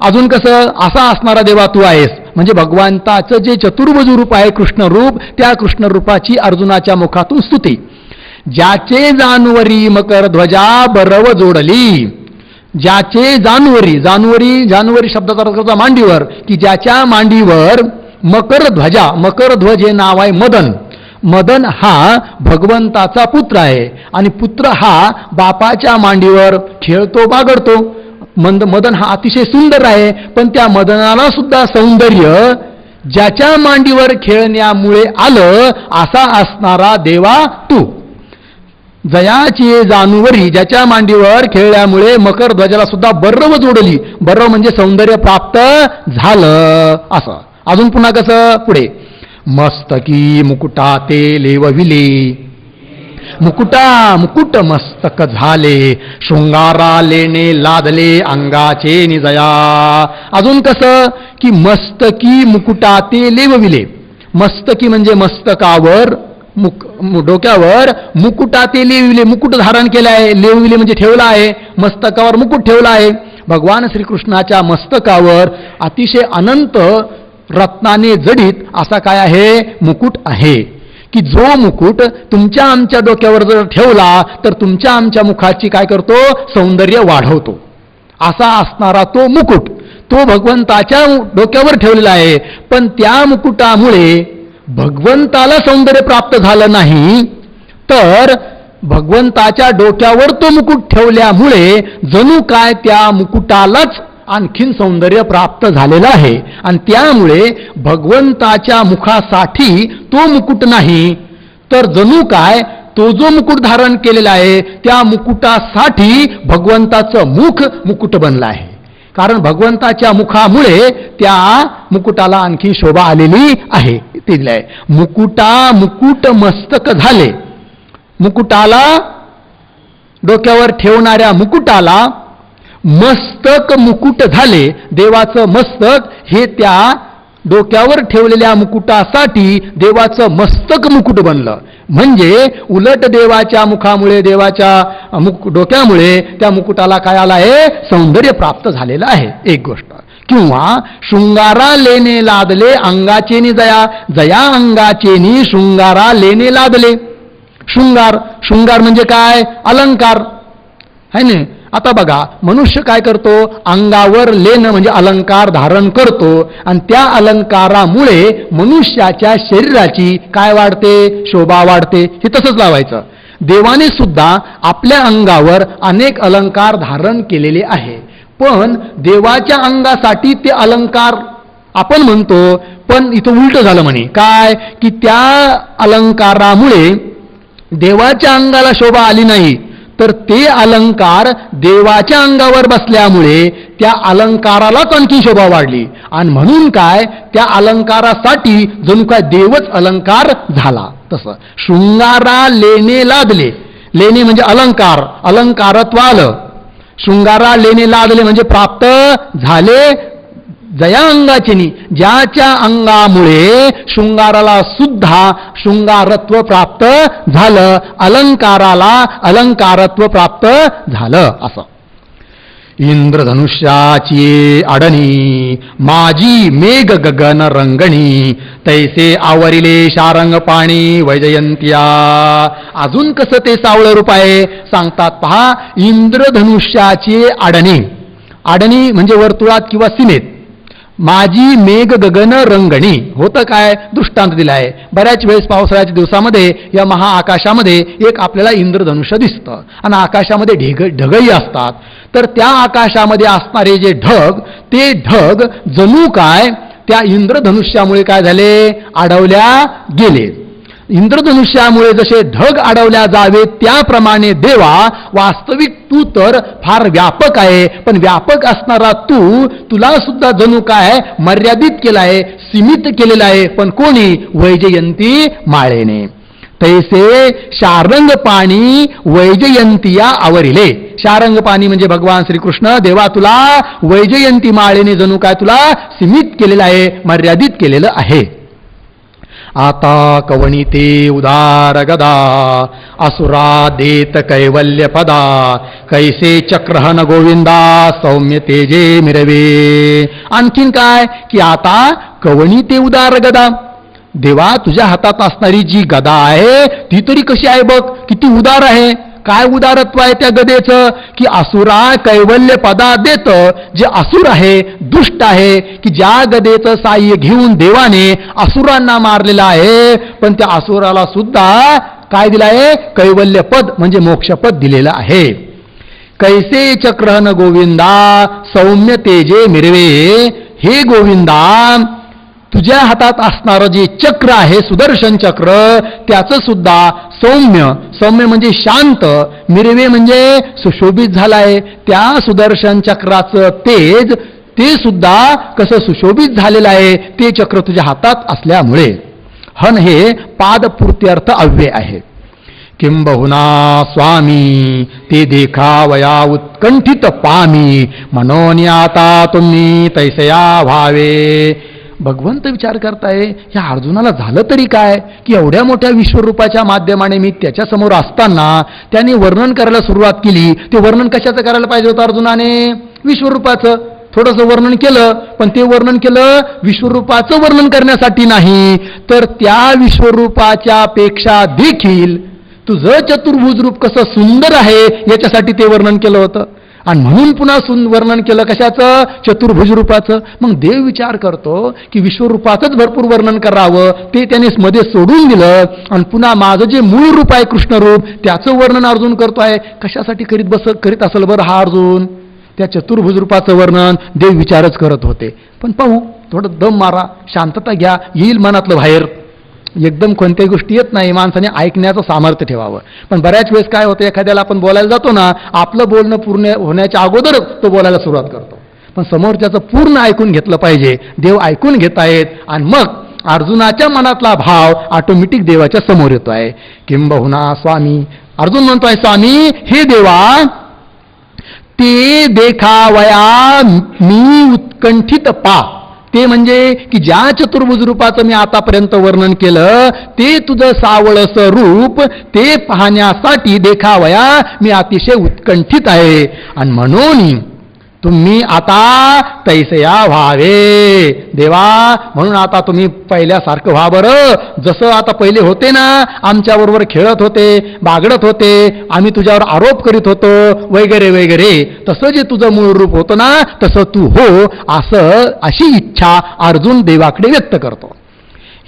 अजून कसं असा असणारा देवा तू आहेस. म्हणजे भगवंताचं जे चतुर्भुज रूप आहे कृष्ण रूप, त्या कृष्ण रूपाची अर्जुनाच्या मुखातून स्तुती. ज्याचे जानवरी मकर ध्वजा बरव जोडली. ज्याचे जानवरी शब्दाचा अर्थ मांडीवर, की ज्याच्या मांडीवर मकर ध्वजा. मकर ध्वज हे नाव आहे मदन. मदन हा भगवंताचा पुत्र आहे आणि पुत्र हा बापाच्या मांडीवर खेळतो बागडतो. मदन हा अतिशय सुंदर आहे पण त्या मदनाला सुद्धा सौंदर्य ज्याच्या मांडीवर खेळण्यामुळे आलं असा असणारा देवा तू. जयाची जाणूवरी, ज्याच्या मांडीवर खेळल्यामुळे मकर ध्वजाला सुद्धा बर्रव जोडली. बर्रव म्हणजे सौंदर्य प्राप्त झालं असं. अजून पुन्हा कसं पुढे, मस्तकी मुकुटा ते लेवविले, मुकुट मस्तक झाले, शृंगारा लेणे लादले अंगाचे निजया. अजून कसं की मस्तकी मुकुटा ते लेवविले. मस्तकी म्हणजे मस्तकावर, डोक्यावर मुकुटा ते लेविले, मुकुट धारण केलं आहे. लेविले म्हणजे ठेवला आहे, मस्तकावर मुकुट ठेवला आहे. भगवान श्रीकृष्णाच्या मस्तकावर अतिशय अनंत रत्नाने जडित असा काय आहे, मुकुट आहे. की जो मुकुट तुमच्या आमच्या डोक्यावर जर ठेवला तर तुमच्या आमच्या मुखाची काय करतो, सौंदर्य वाढवतो. असा असणारा तो मुकुट तो भगवंताच्या डोक्यावर ठेवलेला आहे. पण त्या मुकुटामुळे भगवंताला सौंदर्य प्राप्त झालं नाही, तर भगवंताच्या डोक्यावर तो मुकुट ठेवल्यामुळे जणू काय त्या मुकुटालाच आणखीन सौंदर्य प्राप्त झालेलं आहे. आणि त्यामुळे भगवंताच्या मुखासाठी तो मुकुट नाही, तर जणू काय तो जो मुकुट धारण केलेला आहे त्या मुकुटासाठी भगवंताचं मुख मुकुट बनलं आहे. कारण भगवंताच्या मुखामुळे त्या मुकुटाला आणखी शोभा आलेली आहे. ते दिलंय, मुकुट मस्तक झाले. मुकुटाला, डोक्यावर ठेवणाऱ्या मुकुटाला मस्तक मुकुट झाले. देवाचं मस्तक हे त्या डोक्यावर ठेवलेल्या मुकुटासाठी देवाचं मस्तक मुकुट बनलं. म्हणजे उलट देवाच्या मुखामुळे, देवाच्या डोक्यामुळे त्या मुकुटाला काय आलं आहे, सौंदर्य प्राप्त झालेलं आहे. एक गोष्ट. किंवा शृंगारा लेणे लादले अंगाचेनी जया, जया अंगाचेनी शृंगारा लेणे लादले. शृंगार म्हणजे काय, अलंकार है ना. आता बघा, मनुष्य काय करतो, अंगावर लेणं म्हणजे अलंकार धारण करतो. आणि त्या अलंकारामुळे मनुष्याच्या शरीराची काय वाढते, शोभा वाढते. हे तसंच लावायचं. देवाने सुद्धा आपल्या अंगावर अनेक अलंकार धारण केलेले आहे. पण देवाच्या अंगासाठी ते अलंकार आपण म्हणतो, पण इथं उलट झालं म्हणे. काय की त्या अलंकारामुळे देवाच्या अंगाला शोभा आली नाही, तर ते अलंकार देवाच्या अंगावर बसल्यामुळे त्या अलंकारालाच आणखी शोभा वाढली. आणि म्हणून काय, त्या अलंकारासाठी जणू काय देवच अलंकार झाला. तसं शृंगारा लेणे लादले. लेणे म्हणजे अलंकार, अलंकारत्व आलं. शृंगारा लेणे लादले म्हणजे प्राप्त झाले. जया अंगाचेनी, ज्याच्या अंगामुळे शृंगाराला सुद्धा शृंगारत्व प्राप्त झालं, अलंकाराला अलंकारत्व प्राप्त झालं. असं. इंद्रधनुष्याची आडणी माझी मेघ गगन रंगणी, तैसे आवरिले शारंग पाणी वैजयंत्या. अजून कसं ते सावळं रूप आहे सांगतात पहा. इंद्रधनुष्याची आडणी, आडणी म्हणजे वर्तुळात किंवा सीमेत. माझी मेघ गगन रंगणी होतं काय, दृष्टांत दिला आहे. बऱ्याच वेळेस पावसाळ्याच्या दिवसामध्ये या महाआकाशामध्ये एक आपल्याला इंद्रधनुष्य दिसतं आणि आकाशामध्ये ढगही असतात. तर त्या आकाशामध्ये असणारे जे ढग, ते ढग जणू काय त्या इंद्रधनुष्यामुळे काय झाले, अडवल्या गेले. इंद्रधनुष्यामुळे जसे ढग अडवल्या जावे त्याप्रमाणे देवा, वास्तविक तू तर फार व्यापक आहे, पण व्यापक असणारा तुला सुद्धा जणू काय मर्यादित केला आहे, सीमित केलेला आहे. पण कोणी, वैजयंती माळेने. तैसे शारंग पाणी वैजयंतिया आवरिले. शारंग पाणी म्हणजे भगवान श्रीकृष्ण. देवा तुला वैजयंती माळेने जणू काय तुला सीमित केलेलं आहे, मर्यादित केलेलं आहे. आता कवणिते उदार गदा, असुरा देत कैवल्य पदा, कैसे चक्रहन गोविंदा सौम्य तेजे मिरवे. आणखीन काय की आता कवणिते उदार गदा, देवा तुझ्या हातात असणारी जी गदा आहे ती तरी कशी आहे बघ, किती उदार आहे. काय उदारत्व आहे त्या गदेचं की असुरा कैवल्य पदा देत. जे असुर आहे, दुष्ट आहे, की ज्या गदेचं साह्य घेऊन देवाने असुरांना मारलेलं आहे, पण त्या असुराला सुद्धा काय दिलं आहे, कैवल्य पद म्हणजे मोक्षपद दिलेलं आहे. कैसे चक्रहन गोविंदा सौम्य तेजे मिरवे. हे गोविंदा तुझ्या हातात असणारं जे चक्र आहे सुदर्शन चक्र त्याचं सुद्धा सौम्य म्हणजे शांत, मिरवे म्हणजे सुशोभित झालाय, त्या सुदर्शन चक्राचं तेज ते सुद्धा कसं सुशोभित झालेलं आहे ते चक्र तुझ्या हातात असल्यामुळे. हन हे पादपूर्त्यर्थ अव्यय आहे. किंबहुना स्वामी ते देखावया उत्कंठित पामी मनोनी आता तुम्ही तैसया व्हावे. भगवंत विचार करताय ह्या अर्जुनाला झालं तरी काय की एवढ्या मोठ्या विश्वरूपाच्या माध्यमाने मी त्याच्यासमोर असताना त्याने वर्णन करायला सुरुवात केली. ते वर्णन कशाचं करायला पाहिजे होतं अर्जुनाने? विश्वरूपाचं. थोडंसं वर्णन केलं, पण ते वर्णन केलं विश्वरूपाचं वर्णन करण्यासाठी नाही, तर त्या विश्वरूपाच्या पेक्षा देखील तुझं चतुर्भुज रूप कसं सुंदर आहे याच्यासाठी ते वर्णन केलं होतं. आणि म्हणून पुन्हा वर्णन केलं कशाचं? चतुर्भुज रूपाचं. मग देव विचार करतो की विश्वरूपाचंच भरपूर वर्णन करावं, ते त्याने मध्ये सोडून दिलं आणि पुन्हा माझं जे मूळ रूप आहे कृष्णरूप त्याचं वर्णन अर्जुन करतोय. कशासाठी करीत असेल बरं हा अर्जुन? त्या चतुर्भुज रूपाचं वर्णन देव विचारच करत होते. पण पाहू, थोडं दम मारा, शांतता घ्या, येईल मनातलं बाहेर. एकदम कोणत्याही गोष्टी येत नाही, माणसाने ऐकण्याचं सामर्थ्य ठेवावं. पण बऱ्याच वेळेस काय होतं, एखाद्याला आपण बोलायला जातो ना, आपलं बोलणं पूर्ण होण्याच्या अगोदर तो बोलायला सुरुवात करतो. पण समोरच्याचं पूर्ण ऐकून घेतलं पाहिजे. देव ऐकून घेत आहेत आणि मग अर्जुनाच्या मनातला भाव ऑटोमॅटिक देवाच्या समोर येतो आहे. किंबहुना स्वामी, अर्जुन म्हणतोय स्वामी हे देवा ते देखावया मी उत्कंठित पा. ते म्हणजे की ज्या चतुर्भुज रूपाचं मी आतापर्यंत वर्णन केलं ते तुझं सावळसं रूप ते पाहण्यासाठी देखावया मी अतिशय उत्कंठित आहे. आणि म्हणून तुम्ही आता तैसया व्हावे. देवा म्हणून आता तुम्ही पहिल्यासारखं व्हा बरं. जसं आता पहिले होते ना, आमच्याबरोबर खेळत होते, बागडत होते, आम्ही तुझ्यावर आरोप करीत होतो वगैरे वगैरे, तसं जे तुझं मूळ रूप होतं ना तसं तू हो, अशी इच्छा अर्जुन देवाकडे व्यक्त करतो.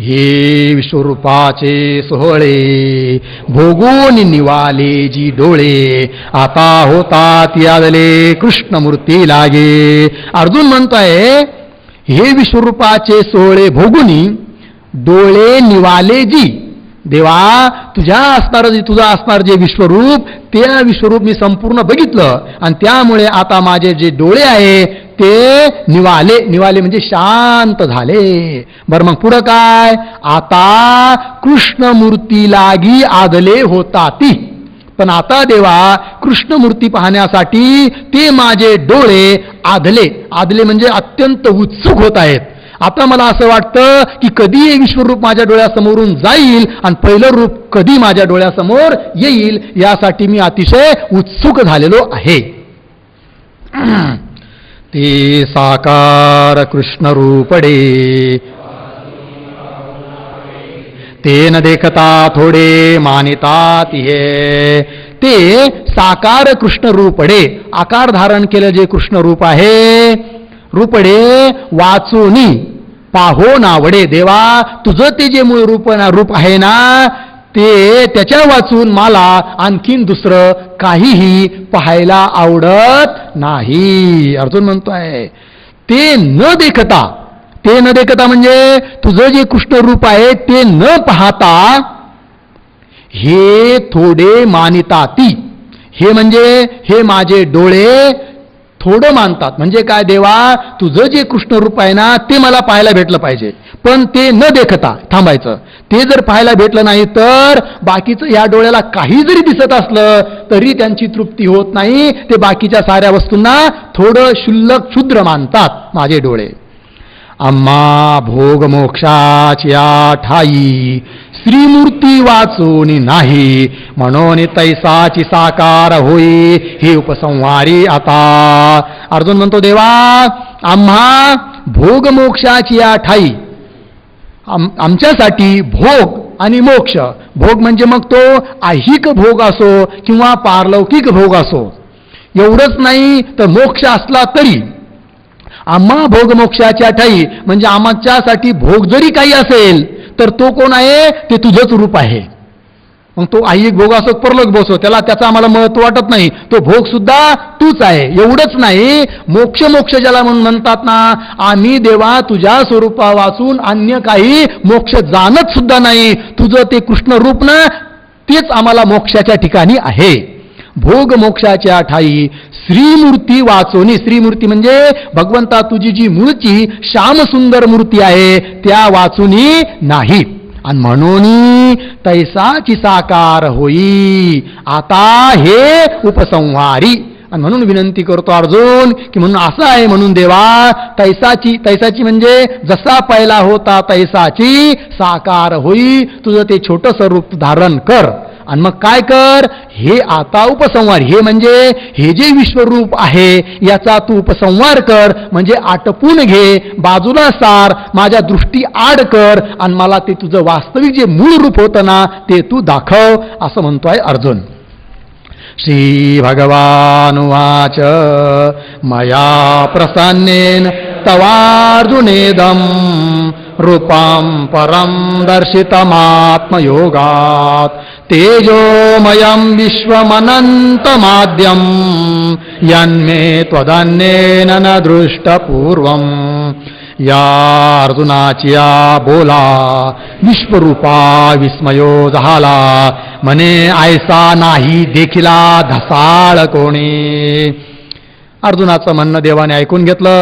हे विश्वरूपाचे सोहळे भोगून निवाले जी डोळे आता होतात यादले कृष्णमूर्ती लागे. अर्जुन म्हणतोय हे विश्वरूपाचे सोहळे भोगुनी डोळे निवाले जी. देवा तुझं असणार जे विश्वरूप त्या विश्वरूप मी संपूर्ण बघितलं आणि त्यामुळे आता माझे जे डोळे आहे ते निवाले म्हणजे शांत झाले. बरं मग पुढं काय? आता कृष्णमूर्ती लागी आदले होता ती. पण आता देवा कृष्णमूर्ती पाहण्यासाठी ते माझे डोळे आदले म्हणजे अत्यंत उत्सुक होत आहेत. आता मला असं वाटतं की कधी हे विश्वरूप माझ्या डोळ्यासमोरून जाईल आणि पहिलं रूप कधी माझ्या डोळ्यासमोर येईल यासाठी मी अतिशय उत्सुक झालेलो आहे. ते साकार कृष्ण रूपडे ते न देखता थोडे मानितात हे. ते साकार कृष्ण रूपडे आकार धारण केलं जे कृष्ण रूप आहे, रूपडे वाचूनी पाहो नावडे. देवा तुझं ते जे मूळ रूप आहे ना ते त्याच्या वाचून मला आणखीन दुसरं काहीही पाहायला आवडत नाही. अर्जुन म्हणतोय ते न देखता म्हणजे तुझं जे कृष्ण रूप आहे ते न पाहता हे थोडे मानिताती. हे म्हणजे हे माझे डोळे थोडं मानतात. म्हणजे काय देवा तुझं जे कृष्ण रूप आहे ना ते मला पाहायला भेटलं पाहिजे, पण ते न देखता थांबायचं. ते जर पाहायला भेटलं नाही तर बाकीचं ह्या डोळ्याला काही जरी दिसत असलं तरी त्यांची तृप्ती होत नाही. ते बाकीच्या साऱ्या वस्तूंना थोडं शुल्लक क्षुद्र मानतात माझे डोळे. आम्हा भोग मोक्षाच्या ठाई श्रीमूर्ती वाचून नाही म्हणून तैसाची साकार होई हे उपसंहारी आता. अर्जुन म्हणतो देवा आम्हा भोग मोक्षाची या ठाई आमच्यासाठी भोग आणि मोक्ष. भोग म्हणजे मग तो ऐहिक भोग असो किंवा पारलौकिक भोग असो, एवढंच नाही तर मोक्ष असला तरी आम्हा भोग मोक्षाच्या ठाई म्हणजे आमच्यासाठी भोग जरी काही असेल तर तो कोण आहे? ते तुझंच रूप आहे. मग तो ऐहिक भोग असो परलोक भोग असो त्याचा आम्हाला महत्व वाटत नाही. तो भोग सुद्धा तूच आहे. एवढंच नाही, मोक्ष ज्याला म्हणून म्हणतात ना, आम्ही देवा तुझ्या स्वरूपा वाचून अन्य काही मोक्ष जाणत सुद्धा नाही. तुझं ते कृष्ण रूप ना, तेच आम्हाला मोक्षाच्या ठिकाणी आहे. भोग मोक्षाच्या ठाई श्रीमूर्ती वाचोनी. श्रीमूर्ती म्हणजे भगवंता तुझी जी मूळची श्यामसुंदर मूर्ती आहे त्या वाचुनी नाही. आणि म्हणून तैसाची साकार होई. आता हे उपसंहारी. आणि म्हणून विनंती करतो अर्जुन की म्हणून असं आहे म्हणून देवा तैसाची म्हणजे जसा पहिला होता तैसाची साकार होई. तुझं ते छोटंसं रूप धारण कर. आणि मग काय कर, हे आता उपसंहार, हे म्हणजे हे जे विश्वरूप आहे याचा तू उपसंहार कर. म्हणजे आटपून घे, बाजूला सार, माझ्या दृष्टी आड कर आणि मला ते तुझं वास्तविक जे मूळ रूप होतं ना ते तू दाखव, असं म्हणतोय अर्जुन. श्री भगवानुवाच मया प्रसन्नेन तवार्जुनेदं रूपं परं दर्शितमात्मयोगात् तेजोमयं विश्वमनन्तमाद्यं यन्मे त्वदन्येन न दृष्टपूर्वम्. या अर्जुनाची या बोला विश्वरूपा विस्मयो झाला, म्हणे ऐसा नाही देखिला धसाळ कोणी. अर्जुनाचं म्हणणं देवाने ऐकून घेतलं.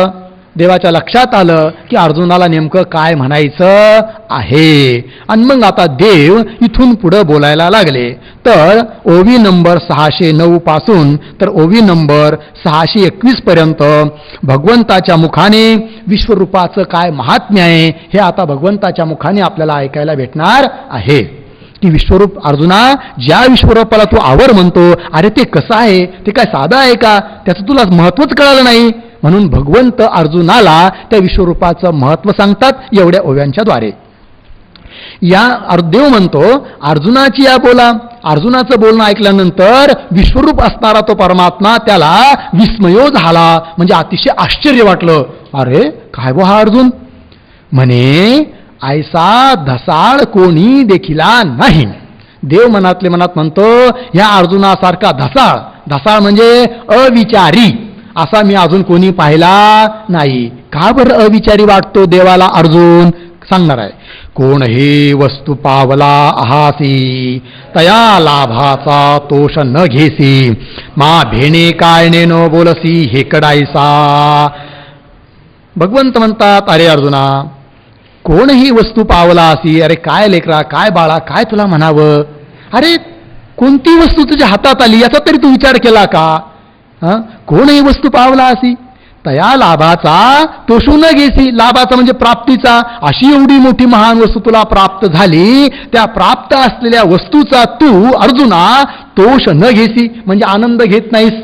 देवाच्या लक्षात आलं की अर्जुनाला नेमकं काय म्हणायचं आहे. आणि मग आता देव इथून पुढं बोलायला लागले. तर ओवी नंबर 609 पासून तर ओवी नंबर 621 पर्यंत भगवंताच्या मुखाने विश्वरूपाचं काय महात्म्य आहे हे आता भगवंताच्या मुखाने आपल्याला ऐकायला भेटणार आहे. की विश्वरूप अर्जुना, ज्या विश्वरूपाला तू आवर म्हणतो, अरे ते कसं आहे, ते काय साधं आहे का, त्याचं तुला महत्वच कळालं नाही. म्हणून भगवंत अर्जुनाला त्या विश्वरूपाचं महत्व सांगतात एवढ्या ओव्यांच्या द्वारे. या देव म्हणतो अर्जुनाची या बोला. अर्जुनाचं बोलणं ऐकल्यानंतर विश्वरूप असणारा तो परमात्मा त्याला विस्मयो झाला, म्हणजे अतिशय आश्चर्य वाटलं. अरे काय बो हा अर्जुन, म्हणे ऐसा धसाळ कोणी देखिला नाही. देव मनातले मनात म्हणतो ह्या अर्जुनासारखा धसाळ म्हणजे अविचारी असा मी अजून कोणी पाहिला नाही. का बरं अविचारी वाटतो देवाला अर्जुन, सांगणार आहे. कोण हे वस्तू पावला आहासी, तया लाभाचा तोष न घेसी, मा भेणे काय नेनो बोलसी हेकडायसा. भगवंत म्हणतात अरे अर्जुना, कोण ही वस्तू पावला असी, अरे काय लेकरा, काय बाळा, काय तुला म्हणावं. अरे कोणती वस्तू तुझ्या हातात आली याचा तरी तू विचार केला का. कोण ही वस्तू पावला असी, तया लाभाचा तोषू न घेसी. लाभाचा म्हणजे प्राप्तीचा. अशी एवढी मोठी महान वस्तू तुला प्राप्त झाली, त्या प्राप्त असलेल्या वस्तूचा तू अर्जुना तोष न घेसी म्हणजे आनंद घेत नाहीस.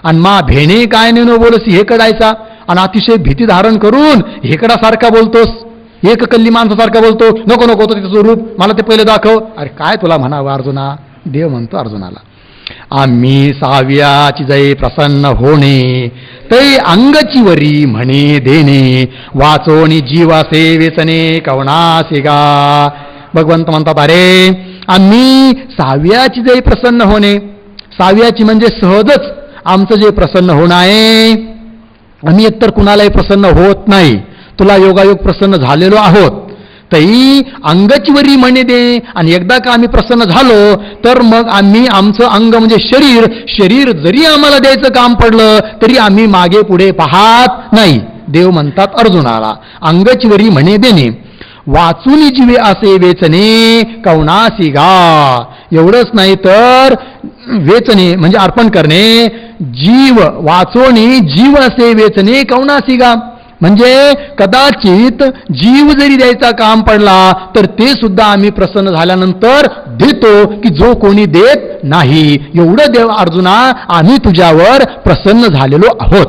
आणि मा भेणे काय नेनो बोलसी हेकडायचा, आणि अतिशय भीती धारण करून हेकडासारखा बोलतोस, एक कल्ली माणसासारखा बोलतो. नको नको तो तिचं रूप मला ते पहिले दाखव. अरे काय तुला म्हणावं अर्जुना. देव म्हणतो अर्जुनाला, आम्ही साव्याची जय प्रसन्न होणे, तै अंगची वरी म्हणे देणे, वाचोनी जीवासे वेचणे कवणासे गा. भगवंत म्हणतात अरे आम्ही साव्याची जय प्रसन्न होणे. साव्याची म्हणजे सहजच आमचं जे प्रसन्न होणं आहे. आम्ही एकतर कुणालाही प्रसन्न होत नाही, तुला योगायोग प्रसन्न झालेलो आहोत. तई अंगचवरी म्हणे दे. आणि एकदा का आम्ही प्रसन्न झालो तर मग आम्ही आमचं अंग म्हणजे शरीर जरी आम्हाला द्यायचं काम पडलं तरी आम्ही मागे पुढे पाहत नाही. देव म्हणतात अर्जुनाला अंगचवरी म्हणे देणे, वाचून जीवे असे वेचणे कवणासी गा. एवढंच नाही तर वेचणे म्हणजे अर्पण करणे, जीव वाचोनी जीव असे वेचणे कवणासी गा. म्हणजे कदाचित जीव जरी द्यायचा काम पडला तर ते सुद्धा आम्ही प्रसन्न झाल्यानंतर देतो की जो कोणी देत नाही. एवढं देव अर्जुना आम्ही तुझ्यावर प्रसन्न झालेलो आहोत.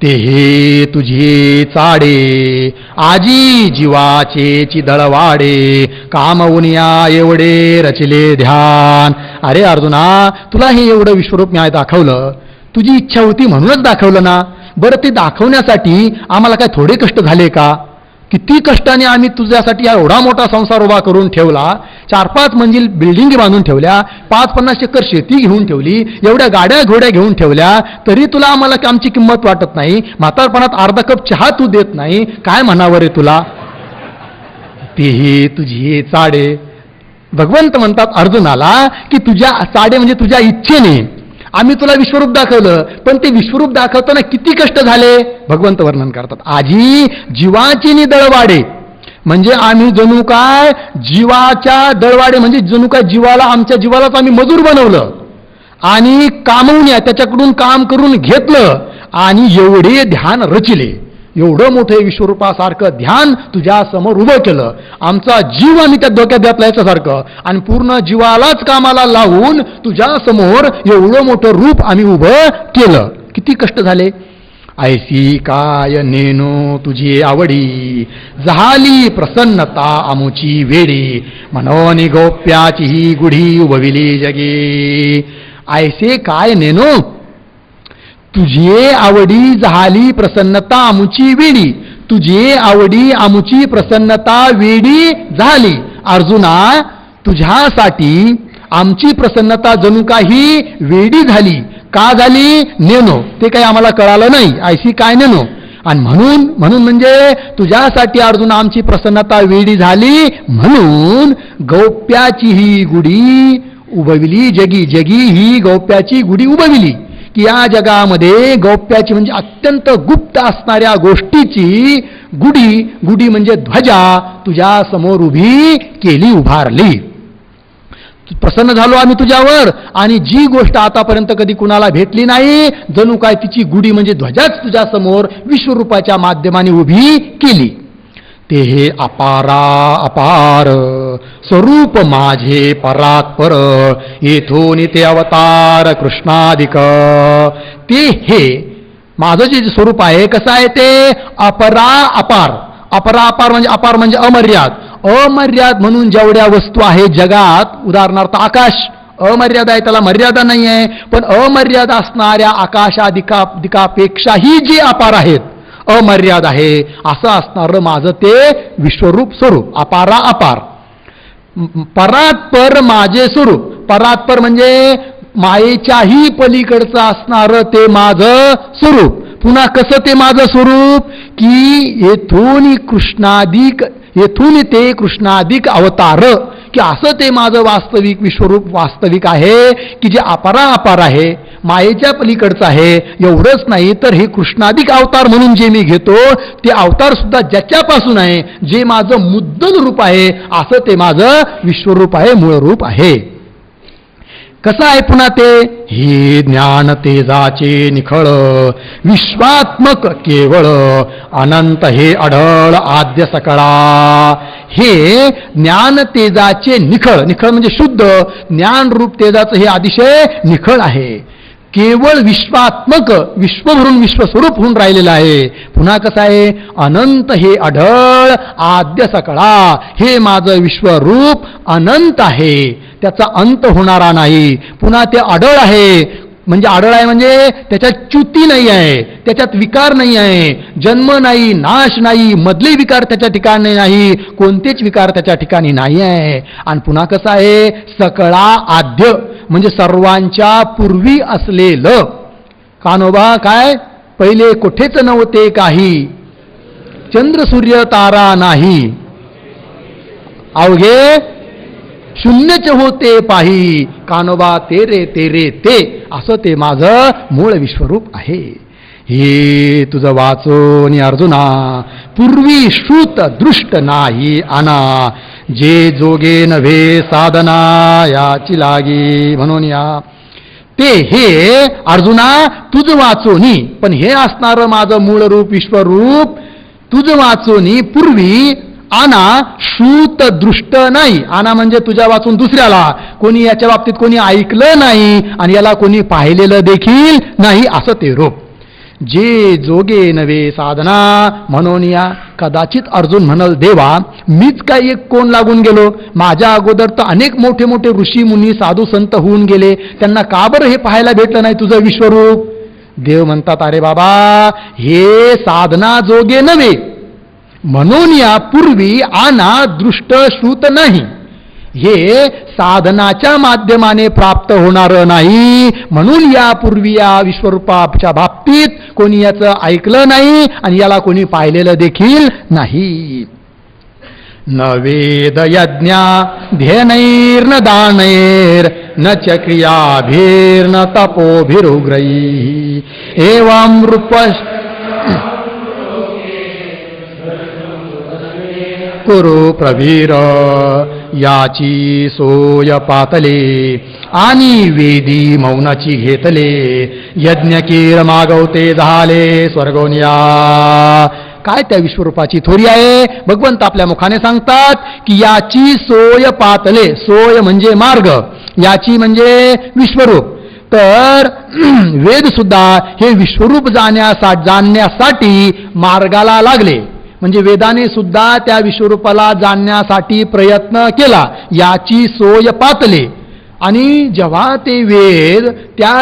ते हे तुझे चाडे आजी जीवाचे चिदळवाडे, कामवुनिया एवढे रचिले ध्यान. अरे अर्जुना, तुला हे एवढं विश्वरूप न्याय दाखवलं, तुझी इच्छा होती म्हणूनच दाखवलं ना. बरं ते दाखवण्यासाठी आम्हाला काय थोडे कष्ट झाले का. किती कष्टाने आम्ही तुझ्यासाठी एवढा मोठा संसार उभा करून ठेवला, 4-5 मंजिल बिल्डिंगी बांधून ठेवल्या, 5-50 एकर शेती घेऊन ठेवली, एवढ्या गाड्या घोड्या घेऊन ठेवल्या, तरी तुला आम्हाला आमची किंमत वाटत नाही. म्हातारपणात अर्धा कप चहा तू देत नाही, काय म्हणावं रे तुला. तेही तुझी चाडे. भगवंत म्हणतात अर्जुनाला की तुझ्या चाडे म्हणजे तुझ्या इच्छेने आम्ही तुला विश्वरूप दाखवलं, पण ते विश्वरूप दाखवताना किती कष्ट झाले भगवंत वर्णन करतात. आजी जीवाची नि दळवाडे, म्हणजे आम्ही जणू काय जीवाच्या दळवाडे, म्हणजे जणू काय जीवाला, आमच्या जीवालाच आम्ही मजूर बनवलं आणि कामवून त्याच्याकडून काम करून घेतलं आणि एवढे ध्यान रचिले, एवढं मोठं विश्वरूपासारखं ध्यान तुझ्या समोर उभं केलं. आमचा जीव आम्ही त्या डोक्यात घातला याच्यासारखं आणि पूर्ण जीवालाच कामाला लावून तुझ्या समोर एवढं मोठं रूप आम्ही उभं केलं. किती कष्ट झाले. ऐसी काय नेनो तुझी आवडी, झाली प्रसन्नता आमुची वेडी, मनोनी गोप्याची ही गुढी उभविली जगी. ऐसे काय नेनो तुझे आवडी, झाली प्रसन्नता आमुची वेडी, तुझे आवडी आमुची प्रसन्नता वेडी झाली. अर्जुना तुझ्यासाठी आमची प्रसन्नता जणू काही वेडी झाली. का झाली नेनो ते काही आम्हाला कळालं नाही. ऐशी काय नेनो, आणि म्हणून म्हणजे तुझ्यासाठी अर्जुना आमची प्रसन्नता वेडी झाली, म्हणून गौप्याची ही गुढी उभविली जगी. जगी ही गौप्याची गुढी उभविली की या जगामध्ये गौप्याची म्हणजे अत्यंत गुप्त असणाऱ्या गोष्टीची गुढी म्हणजे ध्वजा तुझ्या समोर उभी केली, उभारली. प्रसन्न झालो आम्ही तुझ्यावर, आणि जी गोष्ट आतापर्यंत कधी कुणाला भेटली नाही, जणू काय तिची गुढी म्हणजे ध्वजाच तुझ्या समोर विश्वरूपाच्या माध्यमाने उभी केली. ते हे अपारा अपार स्वरूप माझे परात्पर, येथून ते अवतार कृष्णाधिक. ते हे माझं जे स्वरूप आहे कसं आहे ते अपरा अपार. अपरा अपार म्हणजे अपार म्हणजे अमर्याद. अमर्याद म्हणून जेवढ्या वस्तू आहेत जगात, उदाहरणार्थ आकाश अमर्याद आहे, त्याला मर्यादा नाही आहे, पण अमर्याद असणाऱ्या आकाशादिकापेक्षाही जे अपार आहेत, अमर्याद आहे असं असणारं माझं ते विश्वरूप स्वरूप अपारा अपार. परात्पर माझे स्वरूप. परात्पर म्हणजे मायेच्याही पलीकडचं असणारं ते माझं स्वरूप. पुन्हा कसं ते माझं स्वरूप की येथून ते कृष्णाधिक अवतार, की असं ते माझं वास्तविक विश्वरूप वास्तविक आहे की जे अपारा अपार आहे, मायेच्या पलीकडचं आहे. एवढंच नाही तर हे कृष्णाधिक अवतार म्हणून जे मी घेतो ते अवतार सुद्धा ज्याच्यापासून आहे, जे माझं मुद्दल रूप आहे, असं ते माझं विश्वरूप आहे, मूळ रूप आहे. कसं आहे पुन्हा ते हे ज्ञान तेजाचे निखळ, विश्वात्मक केवळ, अनंत हे अढळ आद्य सकळा. हे ज्ञान तेजाचे निखळ, निखळ म्हणजे शुद्ध, ज्ञान रूप तेजाचं हे अतिशय निखळ आहे. केवळ विश्वात्मक, विश्वभरून विश्वस्वरूप होऊन राहिलेलं आहे. पुन्हा कसं आहे अनंत हे अढळ आद्य सकळा. हे माझं विश्वरूप अनंत आहे, त्याचा अंत होणारा नाही. पुन्हा ते अढळ आहे, म्हणजे अढळ आहे म्हणजे त्याच्यात च्युती नाही आहे, त्याच्यात विकार नाही आहे, जन्म नाही, नाश नाही, मधले विकार त्याच्या ठिकाणी नाही, कोणतेच विकार त्याच्या ठिकाणी नाही आहे. आणि पुन्हा कसं आहे सकळा आद्य म्हणजे सर्वांच्या पूर्वी असलेलं. कानोबा काय पहिले कुठेच नव्हते काही, चंद्र सूर्य तारा नाही, अवघे शून्यच होते पाही, कानोबा तेरे तेरे ते. असं ते माझं मूळ विश्वरूप आहे. हे तुझं वाचून अर्जुना पूर्वी श्रुत दृष्ट नाही आना, जे जोगे नव्हे साधना याची लागी. म्हणून या ते हे अर्जुना तुझ वाचोनी, पण हे असणारं माझं मूळ रूप विश्वरूप तुझ वाचोनी पूर्वी आना श्रुत दृष्ट नाही. आना म्हणजे तुझ्या वाचून दुसऱ्याला कोणी याच्या बाबतीत कोणी ऐकलं नाही आणि याला कोणी पाहिलेलं देखील नाही, असं ते रूप. जे जोगे नवे साधना म्हणून या. कदाचित अर्जुन म्हणल देवा मीच काय एक कोण लागून गेलो, माझ्या अगोदर तर अनेक मोठे मोठे ऋषी मुनी साधू संत होऊन गेले, त्यांना का बरं हे पाहायला भेटलं नाही तुझं विश्वरूप. देव म्हणतात अरे बाबा हे साधना जोगे नव्हे, म्हणून या पूर्वी आना दृष्ट श्रुत नाही. हे साधनाच्या माध्यमाने प्राप्त होणारं नाही. म्हणून यापूर्वी या विश्वरूपाच्या बाबतीत कोणी याचं ऐकलं नाही आणि याला कोणी पाहिलेलं देखील नाही. न वेद यज्ञा ध्येनैर्न दानैर न च क्रियाभिर्न तपोभिरुग्रैः एवं रूप कुरु प्रवीर याची सोय पातले आणि वेदी मौनाची घेतले यज्ञकीर मागवते झाले स्वर्गोनिया. काय त्या विश्वरूपाची थोरी आहे. भगवंत आपल्या मुखाने सांगतात की याची सोय पातले. सोय म्हणजे मार्ग, याची म्हणजे विश्वरूप. तर वेद सुद्धा हे विश्वरूप जाणण्यासाठी मार्गाला लागले. म्हणजे वेदाने सुद्धा त्या विश्वरूपाला जाणण्यासाठी प्रयत्न केला. याची सोय पातले. आणि जेव्हा ते वेद त्या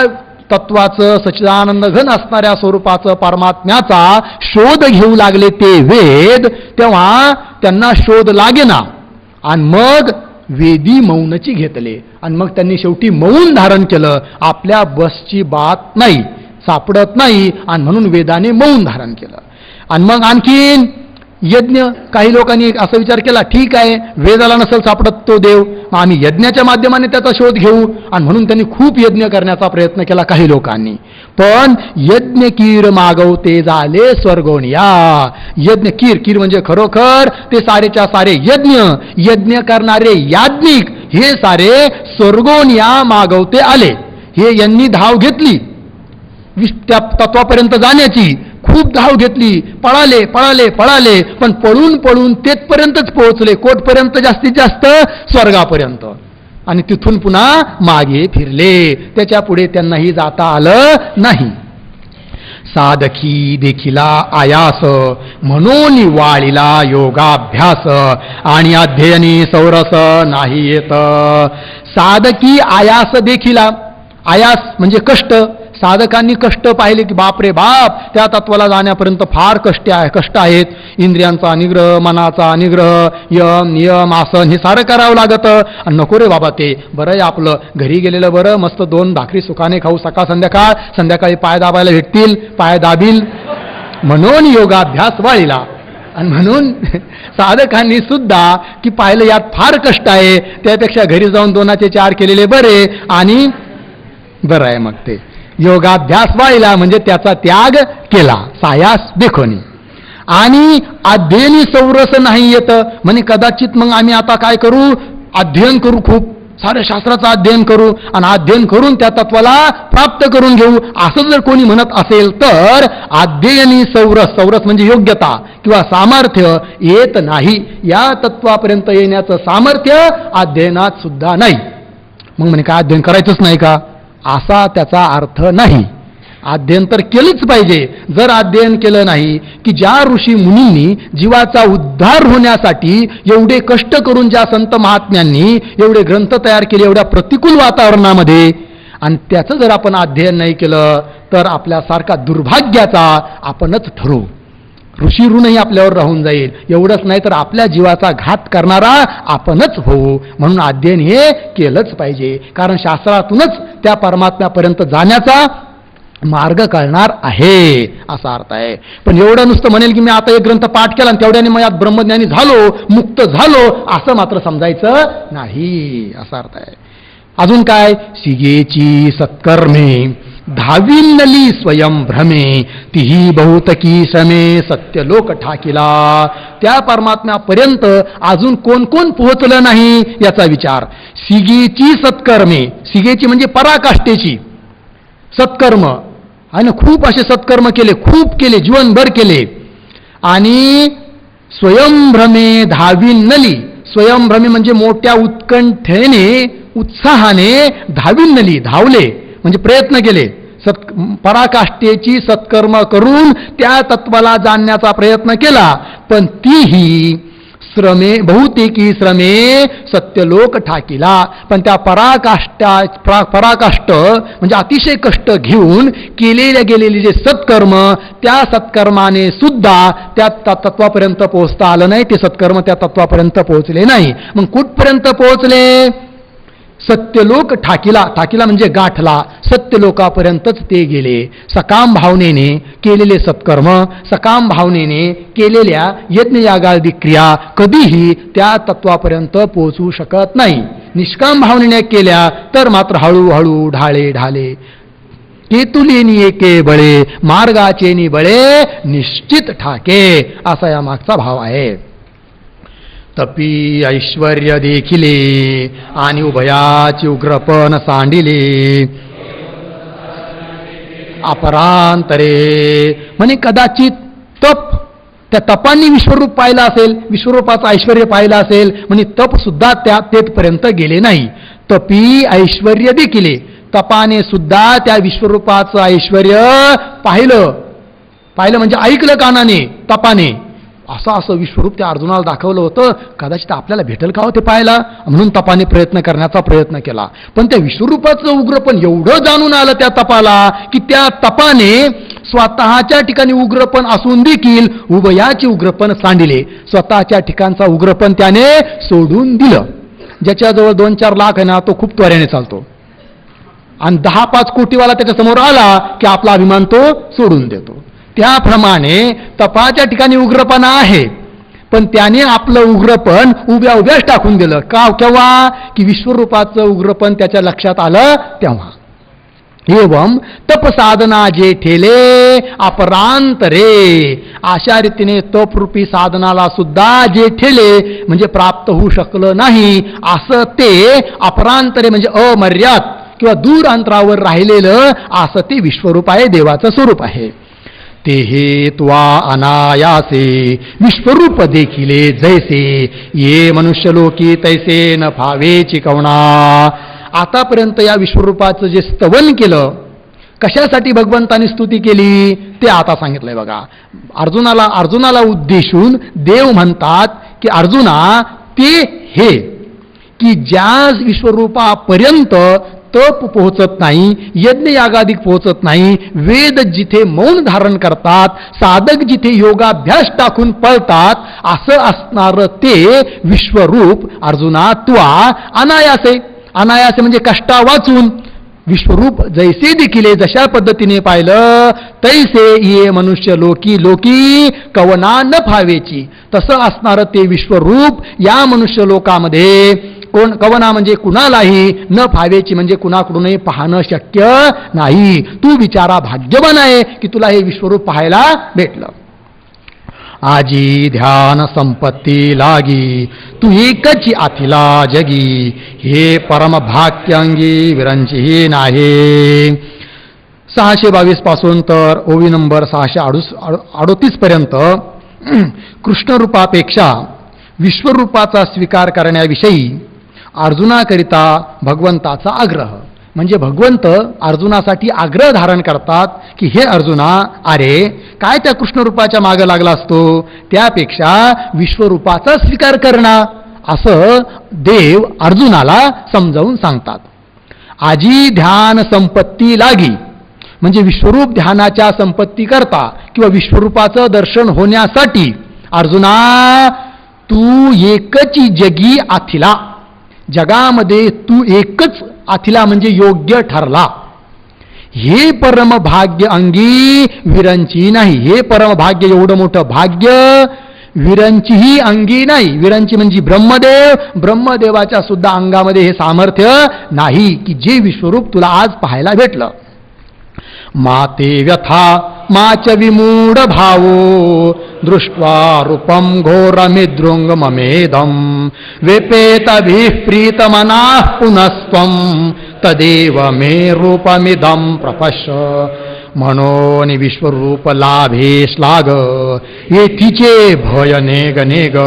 तत्वाचं सच्चिदानंद घन असणाऱ्या स्वरूपाचं परमात्म्याचा शोध घेऊ लागले ते वेद, तेव्हा त्यांना शोध लागेना आणि मग वेदी मौनची घेतले आणि मग त्यांनी शेवटी मौन धारण केलं. आपल्या बसची बात नाही, सापडत नाही आणि म्हणून वेदाने मौन धारण केलं. आणि मग आणखीन यज्ञ, काही लोकांनी असा विचार केला, ठीक आहे वेदाला नसेल सापडत तो देव, मग आम्ही यज्ञाच्या माध्यमाने त्याचा शोध घेऊ. आणि म्हणून त्यांनी खूप यज्ञ करण्याचा प्रयत्न केला काही लोकांनी. पण यज्ञ कीर मागवते झाले स्वर्गोनिया. यज्ञ कीर, कीर म्हणजे खरोखर ते सारेच्या सारे यज्ञ, यज्ञ करणारे याज्ञिक हे सारे स्वर्गोनिया मागवते आले. हे यांनी धाव घेतली त्या तत्वापर्यंत जाण्याची, खूप धाव घेतली, पळाले पळाले पळाले, पण पळून पळून तेथपर्यंतच पोहोचले. कोटपर्यंत, जास्तीत जास्त स्वर्गापर्यंत. आणि तिथून पुन्हा मागे फिरले. त्याच्या पुढे त्यांनाही जाता आलं नाही. साधकी देखिला आयास म्हणून वाळीला योगाभ्यास आणि अध्ययनी सौरस नाही येत. साधकी आयास देखिला, आयास म्हणजे कष्ट. साधकांनी कष्ट पाहिले की बाप रे बाप, त्या तत्वाला जाण्यापर्यंत फार कष्ट आहेत. इंद्रियांचा निग्रह, मनाचा निग्रह, यम नियम आसन हे सारं करावं लागतं. आणि नको रे बाबा, ते बरं आहे आपलं घरी गेलेलं बरं, मस्त 2 भाकरी सुखाने खाऊ सकाळ संध्याकाळ, संध्याकाळी पाय दाबायला भेटतील, पाय दाबील, म्हणून योगाभ्यास वाळीला. आणि म्हणून साधकांनी सुद्धा की पाहिलं यात फार कष्ट आहे, त्यापेक्षा घरी जाऊन 2चे 4 केलेले बरे आणि बरं आहे. मग ते योगाभ्यास वाळीला म्हणजे त्याचा त्याग केला. सायास देखोनी. आणि अध्ययनी सौरस नाही येत म्हणे कदाचित मग आम्ही आता काय करू, अध्ययन करू, खूप साऱ्या शास्त्राचं अध्ययन करू आणि अध्ययन करून त्या तत्वाला प्राप्त करून घेऊ, असं जर कोणी म्हणत असेल तर अध्ययनी सौरस, सौरस म्हणजे योग्यता किंवा सामर्थ्य येत नाही. या तत्वापर्यंत येण्याचं सामर्थ्य अध्ययनात सुद्धा नाही. मग म्हणे काय अध्ययन करायचंच नाही का, असा त्याचा अर्थ नाही. अध्ययन तर केलंच पाहिजे. जर अध्ययन केलं नाही की ज्या ऋषी मुनींनी जीवाचा उद्धार होण्यासाठी एवढे कष्ट करून ज्या संत महात्म्यांनी एवढे ग्रंथ तयार केले एवढ्या प्रतिकूल वातावरणामध्ये, आणि त्याचं जर आपण अध्ययन नाही केलं तर आपल्यासारखा दुर्भाग्याचा आपणच ठरू. ऋषी ऋणही आपल्यावर राहून जाईल. एवढंच नाही तर आपल्या जीवाचा घात करणारा आपणच होऊ. म्हणून अध्ययन हे केलंच पाहिजे. कारण शास्त्रातूनच त्या परमात्म्यापर्यंत जाण्याचा मार्ग कळणार आहे, असा अर्थ आहे. पण एवढं नुसतं म्हणेल की मी आता एक ग्रंथ पाठ केला आणि तेवढ्याने मग यात ब्रह्मज्ञानी झालो, मुक्त झालो, असं मात्र समजायचं नाही, असा अर्थ आहे. अजून काय, सिगेची सत्कर्मे धाविन्नली स्वयं भ्रमे तिही बहुतकी समे सत्यलोक ठाकिला. त्या परमात्म्यापर्यंत अजून कोण कोण पोहोचलं नाही याचा विचार. सिगेची सत्कर्मे, सिगेची म्हणजे पराकाष्ठेची सत्कर्म, आणि खूप असे सत्कर्म केले, खूप केले, जीवनभर केले. आणि स्वयंभ्रमे धाविन्नली, स्वयंभ्रमे म्हणजे मोठ्या उत्कंठेने उत्साहाने धाविन्नली, धावले म्हणजे प्रयत्न केले, पराकाष्ठेची सत्कर्म करून त्या तत्वाला जाणण्याचा प्रयत्न केला. पण तीही श्रमे बहुतेकी श्रमे सत्यलोक ठाकिला. पण त्या पराकाष्ट म्हणजे अतिशय कष्ट घेऊन गेलेले जे सत्कर्म, त्या सत्कर्माने सुद्धा त्या तत्वापर्यंत पोहोचता आलं नाही. ते सत्कर्म त्या तत्वापर्यंत पोहोचले नाही. मग कुठपर्यंत पोहोचले? सत्यलोक ठाकिला. ठाकिला म्हणजे गाठला. सत्यलोकापर्यंतच ते गेले. सकाम भावनेने केलेले सत्कर्म, सकाम भावनेने केलेल्या यज्ञयागादी क्रिया कधीही त्या तत्वापर्यंत पोहोचू शकत नाही. निष्काम भावनेने केल्या तर मात्र हळूहळू ढाळे ढाले. केतुलेनी एके बळे, मार्गाचे नि बळे निश्चित ठाके, असा या मागचा भाव आहे. तपी ऐश्वर्य देखिले आणि उभयाची उग्रपण सांडिले. अपरांतरे म्हणे कदाचित तप, त्या तपांनी विश्वरूप पाहिलं असेल, विश्वरूपाचं ऐश्वर्य पाहिलं असेल, म्हणजे तप सुद्धा त्या तेथपर्यंत गेले नाही. तपी ऐश्वर्य देखिले, तपाने सुद्धा त्या विश्वरूपाचं ऐश्वर्य पाहिलं म्हणजे ऐकलं कानाने, तपाने. असं विश्वरूप त्या अर्जुनाला दाखवलं होतं. कदाचित आपल्याला भेटेल का हो ते पाहायला, म्हणून तपाने करण्याचा प्रयत्न केला. पण त्या विश्वरूपाचं उग्रपण एवढं जाणून आलं त्या तपाला की त्या तपाने स्वतःच्या ठिकाणी उग्रपण असून देखील उभयाचे उग्रपण सांडिले. स्वतःच्या ठिकाणचा उग्रपण त्याने सोडून दिलं. ज्याच्याजवळ 2-4 लाख आहे ना, तो खूप त्वरेने चालतो, आणि 10-5 कोटीवाला त्याच्यासमोर आला की आपला अभिमान तो सोडून देतो. त्याप्रमाणे तपाच्या ठिकाणी उग्रपणा आहे, पण त्याने आपलं उग्रपण उभ्याच टाकून दिलं. का? केव्हा? की विश्वरूपाचं उग्रपण त्याच्या लक्षात आलं तेव्हा. एवं तपसाधना जे ठेले अपरांतरे, अशा रीतीने तपरूपी साधनाला सुद्धा जे ठेले म्हणजे प्राप्त होऊ शकलं नाही, असं ते अपरांतरे म्हणजे अमर्याद किंवा दूर अंतरावर राहिलेलं असं ते विश्वरूप आहे, देवाचं स्वरूप आहे. ते हे त्वा अनायासे विश्वरूप देखिले जैसे, ये मनुष्यलोकी तैसे न फावे चिकवणा. आतापर्यंत या विश्वरूपाचं जे स्तवन केलं, कशासाठी भगवंतानी स्तुती केली ते आता सांगितलंय बघा. अर्जुनाला उद्देशून देव म्हणतात की अर्जुना, ते हे की ज्या विश्वरूपापर्यंत तप पोहोचत नाही, यज्ञयागादिक पोहोचत नाही, वेद जिथे मौन धारण करतात, साधक जिथे योगाभ्यास टाकून पळतात, असं असणारं ते विश्वरूप अर्जुना त्वा अनायासे. अनायासे म्हणजे कष्टा वाचून. विश्वरूप जैसे देखिले, जशा पद्धतीने पाहिलं तैसे ये मनुष्य लोकी कवना न फावेची, तसं असणारं ते विश्वरूप या मनुष्य लोकामध्ये कवना म्हणजे कुणालाही न फावेची म्हणजे कुणाकडूनही पाहणं शक्य नाही. तू बिचारा भाग्यवान आहे की तुला हे विश्वरूप पाहायला भेटलं. आजी ध्यान संपत्ती लागी, तू एकची आथिला जगी, हे परम भाग्यांगी विरंची नाही. 622 पासून तर ओवी नंबर 638 पर्यंत कृष्णरूपापेक्षा विश्वरूपाचा स्वीकार करण्याविषयी अर्जुनाकरिता भगवंताचा आग्रह. म्हणजे भगवंत अर्जुनासाठी आग्रह धारण करतात की हे अर्जुना, अरे काय त्या कृष्णरूपाच्या मागं लागला असतो, त्यापेक्षा विश्वरूपाचा स्वीकार करणं, असं देव अर्जुनाला समजावून सांगतात. आजी ध्यान संपत्ती लागी म्हणजे विश्वरूप ध्यानाच्या संपत्ती करता किंवा विश्वरूपाचं दर्शन होण्यासाठी अर्जुना, तू एकची जगी आथिला, जगामध्ये तू एकच आथिला म्हणजे योग्य ठरला. हे परमभाग्य अंगी विरंची नाही. हे परमभाग्य, एवढं मोठं भाग्य विरंचीही अंगी नाही. विरंची म्हणजे ब्रह्मदेव, ब्रह्मदेवाच्या सुद्धा अंगामध्ये हे सामर्थ्य नाही की जे विश्वरूप तुला आज पाहायला भेटलं. माते व्यथा माच विमूढ भावो, दृष्ट्वा रूपम घोरमिदृंग ममेदम, वेपेतभिः प्रीतमनाः पुनस्त्वं, तदेव मे रूपमिदं प्रपश्य. म्हणून विश्वरूप लाभे श्लाघ, येथीचे भय नेग नेग,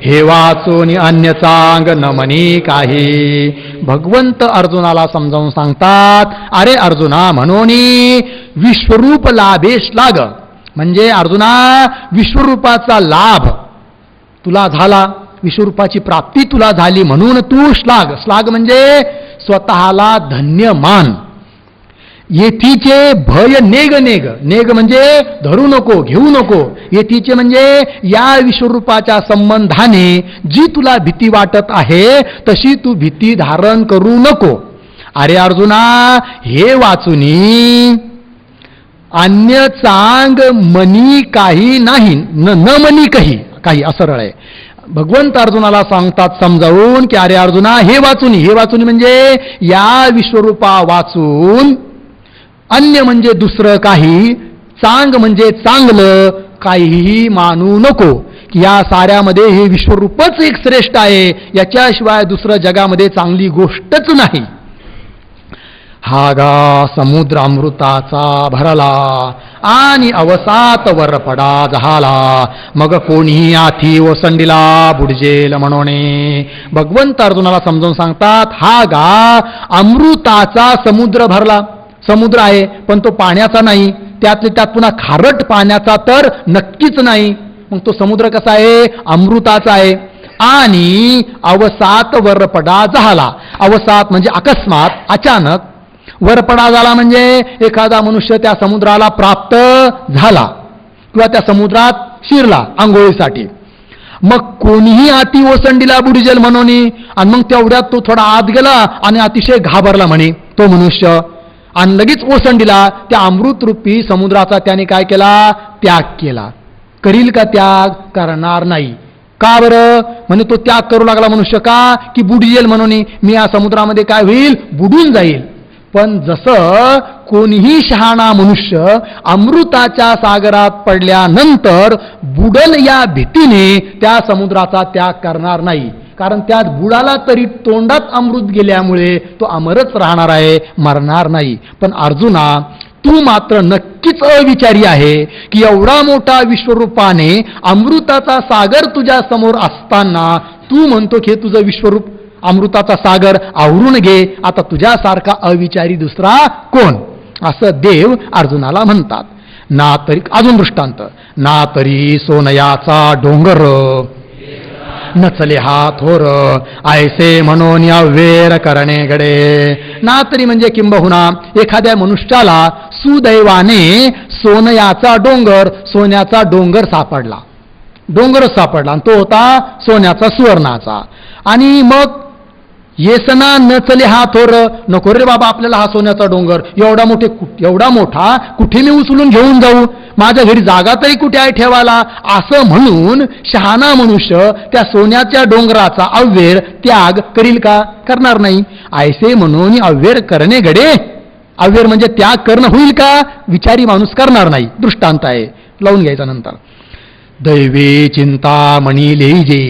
हे वाचून अन्य चांग न मनी काही. भगवंत अर्जुनाला समजावून सांगतात, अरे अर्जुना, म्हणून विश्वरूप लाभे श्लाघ म्हणजे अर्जुना, विश्वरूपाचा लाभ तुला झाला, विश्वरूपाची प्राप्ती तुला झाली, म्हणून तू श्लाघ. श्लाघ म्हणजे स्वतःला धन्य मान. येथीचे भय नेग. नेग नेग म्हणजे धरू नको, घेऊ नको. येथीचे म्हणजे या विश्वरूपाच्या संबंधाने जी तुला भीती वाटत आहे तशी तू भीती धारण करू नको. अरे अर्जुना, हे वाचुनी अन्य चांग मनी काही नाही, न मनी काही असं आहे. भगवंत अर्जुनाला सांगतात समजावून की अरे अर्जुना, हे वाचुनी म्हणजे या विश्वरूपा वाचून अन्य म्हणजे दुसरं काही, चांग म्हणजे चांगलं काहीही मानू नको. की या साऱ्यामध्ये हे विश्वरूपच एक श्रेष्ठ आहे, याच्याशिवाय दुसरं जगामध्ये चांगली गोष्टच नाही. हा गा समुद्र अमृताचा भरला आणि अवसात वर पडा झाला, मग कोणीही आथी ओसंडीला बुडजेल म्हणोने. भगवंत अर्जुनाला समजावून सांगतात, हा गा अमृताचा समुद्र भरला. समुद्र आहे पण तो पाण्याचा नाही, त्यातल्या त्यात पुन्हा खारट पाण्याचा तर नक्कीच नाही. मग तो समुद्र कसा आहे? अमृताचा आहे. आणि अवसात वरपडा झाला. अवसात म्हणजे अकस्मात, अचानक. वरपडा झाला म्हणजे एखादा मनुष्य त्या समुद्राला प्राप्त झाला किंवा त्या समुद्रात शिरला आंघोळीसाठी. मग कोणीही अति ओसंडीला बुडजेल म्हणून. आणि मग तेवढ्यात तो थोडा आत गेला आणि अतिशय घाबरला म्हणे तो मनुष्य, आणि लगेच ओसंडीला त्या अमृतरूपी समुद्राचा त्याने काय केला? त्याग केला. करील का त्याग? करणार नाही. का बरं? म्हणजे तो त्याग करू लागला मनुष्य का? की बुडजेल म्हणून, मी या समुद्रामध्ये काय होईल? बुडून जाईल. पण जसं कोणीही शहाणा मनुष्य अमृताच्या सागरात पडल्यानंतर बुडल या भीतीने त्या समुद्राचा त्याग करणार नाही. कारण त्यात बुडाला तरी तोंडात अमृत गेल्यामुळे तो अमरच राहणार आहे, मरणार नाही. पण अर्जुना, तू मात्र नक्कीच अविचारी आहे की एवढा मोठा विश्वरूपाने अमृताचा सागर तुझ्या समोर असताना तू म्हणतो की हे तुझं विश्वरूप अमृताचा सागर आवरून घे. आता तुझ्यासारखा अविचारी दुसरा कोण? असं देव अर्जुनाला म्हणतात. ना तरी, अजून दृष्टांत, ना तरी सोनयाचा डोंगर नचले हा थोर, ऐसे म्हणून अव्वेर करणे घडे. ना तरी म्हणजे किंबहुना एखाद्या मनुष्याला सुदैवाने सोनयाचा डोंगर, सोन्याचा डोंगर सापडला, डोंगरच सापडला, आणि तो होता सोन्याचा, सुवर्णाचा. आणि मग येसना नचले हा थोर, नको रे बाबा आपल्याला हा सोन्याचा डोंगर, एवढा मोठा कुठे मी उचलून घेऊन जाऊ, माझ्या घरी जागा तरी कुठे आहे ठेवायला, असं म्हणून शहाणा मनुष्य त्या सोन्याच्या डोंगराचा अव्वेर त्याग करील का? करणार नाही. ऐसे म्हणून अव्वेर करणे घडे. अव्वेर म्हणजे त्याग करणं होईल का? विचारी माणूस करणार नाही. दृष्टांत आहे, लावून घ्यायचा नंतर. दैवे चिंतामणी लेईजे,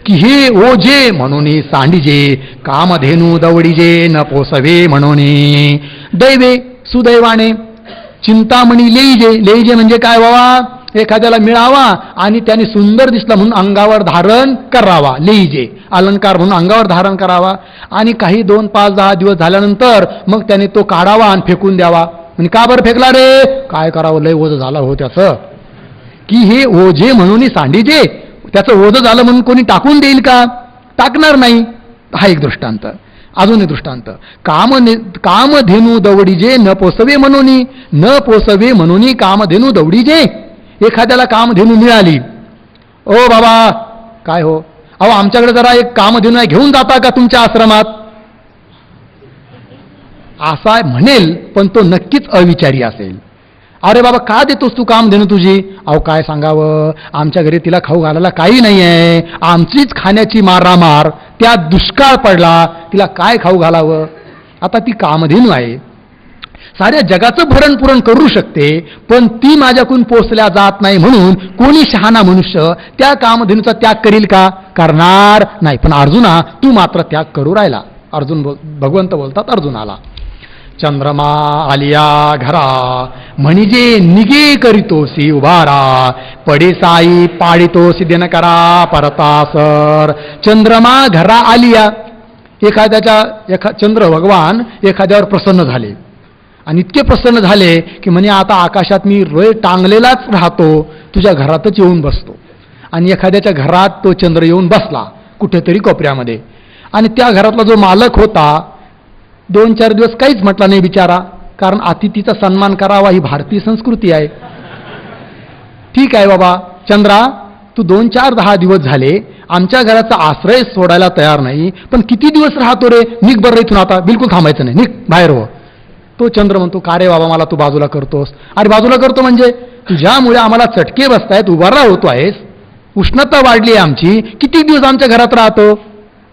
की हे ओझे म्हणून सांडीजे, कामधेनू दवडीजे न पोसवे म्हणून. दैवे सुदैवाने, चिंतामणी लेईजे. लेईजे म्हणजे काय बाबा? एखाद्याला मिळावा आणि त्याने सुंदर दिसला म्हणून अंगावर धारण करावा, लेईजे अलंकार म्हणून अंगावर धारण करावा. आणि काही 2, 5, 10 दिवस झाल्यानंतर मग त्याने तो काढावा आणि फेकून द्यावा. म्हणजे का बरं फेकला रे? काय करावं, लय ओझं झालं हो त्याचं. की हे ओझे म्हणून सांडीजे, त्याचं ओझं झालं म्हणून कोणी टाकून देईल का? टाकणार नाही. हा एक दृष्टांत. अजून एक दृष्टांत, कामधेनू दवडीजे न पोसवे म्हणून. न पोसवे म्हणून कामधेनू दवडीजे. एखाद्याला कामधेनू मिळाली, ओ बाबा काय हो, अहो आमच्याकडे जरा एक कामधेनू आहे, घेऊन जाता का तुमच्या आश्रमात? असा म्हणेल, पण तो नक्कीच अविचारी असेल. अरे बाबा का देतोस तू कामधेनू तुझी? अहो काय सांगावं, आमच्या घरी तिला खाऊ घालायला काही नाही आहे, आमचीच खाण्याची मारामार, त्यात दुष्काळ पडला, तिला काय खाऊ घालावं? आता ती कामधेनू आहे, साऱ्या जगाचं भरणपुरण करू शकते, पण ती माझ्याकडून पोचल्या जात नाही म्हणून कोणी शहाणा मनुष्य त्या कामधेनूचा त्याग करील का? करणार नाही. पण अर्जुना, तू मात्र त्याग करू राहिला. भगवंत बोलतात अर्जुनाला, चंद्रमा आलिया घरा म्हणजे निगे करीतोसी उभारा, पडे साई पाडितोसी दिन करा परतासर. चंद्रमा घरा आलिया, चंद्र भगवान एखाद्यावर प्रसन्न झाले आणि इतके प्रसन्न झाले की म्हणे आता आकाशात मी रोज टांगलेलाच राहतो, तुझ्या घरातच येऊन बसतो. आणि एखाद्याच्या घरात तो चंद्र येऊन बसला कुठेतरी कोपऱ्यामध्ये, आणि त्या घरातला जो मालक होता 2-4 दिवस काहीच म्हटला नाही बिचारा, कारण अतिथीचा सन्मान करावा ही भारतीय संस्कृती आहे. ठीक आहे बाबा चंद्रा, तू 2-4-10 दिवस झाले आमच्या घराचा आश्रय सोडायला तयार नाही, पण किती दिवस राहतो रे, निघ बरं इथून, आता बिलकुल थांबायचं नाही, निघ बाहेर हो. तो चंद्र म्हणतो, का रे बाबा मला तू बाजूला करतोस? अरे बाजूला करतो म्हणजे तुझ्यामुळे आम्हाला चटके बसतायत, उभारला होतो आहेस, उष्णता वाढली आहे आमची, किती दिवस आमच्या घरात राहतो?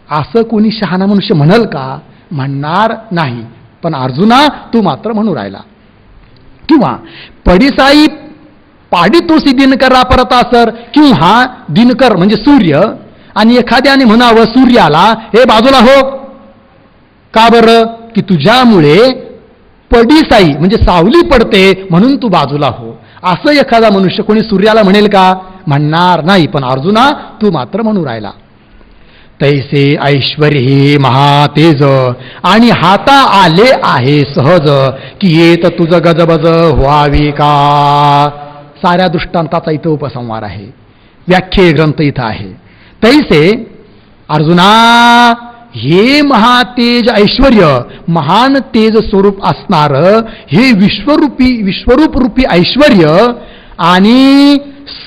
असं कोणी शहाणा मनुष्य म्हणल का? म्हणणार नाही. पण अर्जुना तू मात्र म्हणू राहिला. किंवा पडिसाई पाडी तोसी दिनकरा परत असर, किंवा दिनकर म्हणजे सूर्य, आणि एखाद्याने म्हणावं सूर्याला, हे बाजूला हो. का बरं? की तुझ्यामुळे पडिसाई म्हणजे सावली पडते म्हणून तू बाजूला हो. असं एखादा मनुष्य कोणी सूर्याला म्हणेल का? म्हणणार नाही. पण अर्जुना तू मात्र म्हणू राहिला. तैसे ऐश्वर्य हे महातेज, आणि हाता आले आहे सहज, की येत तुझं गजबज व्हावी का. साऱ्या दृष्टांताचा इथं उपसंहार आहे, व्याख्ये ग्रंथ इथं आहे. तैसे अर्जुना हे महातेज ऐश्वर्य, महान तेज स्वरूप असणार हे विश्वरूप रूपी ऐश्वर्य, आणि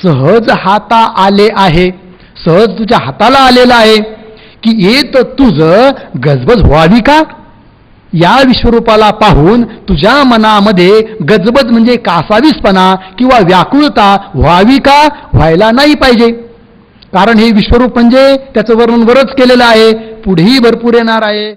सहज हाता आले आहे, सहज तुझ्या हाताला आलेलं आहे, की येत तुझं गजबज व्हावी का. या विश्वरूपाला पाहून तुझ्या मनामध्ये गजबज म्हणजे कासावीसपणा किंवा व्याकुळता व्हावी का? व्हायला नाही पाहिजे. कारण हे विश्वरूप म्हणजे त्याचं वर्णन वरच केलेलं आहे, पुढेही भरपूर येणार आहे.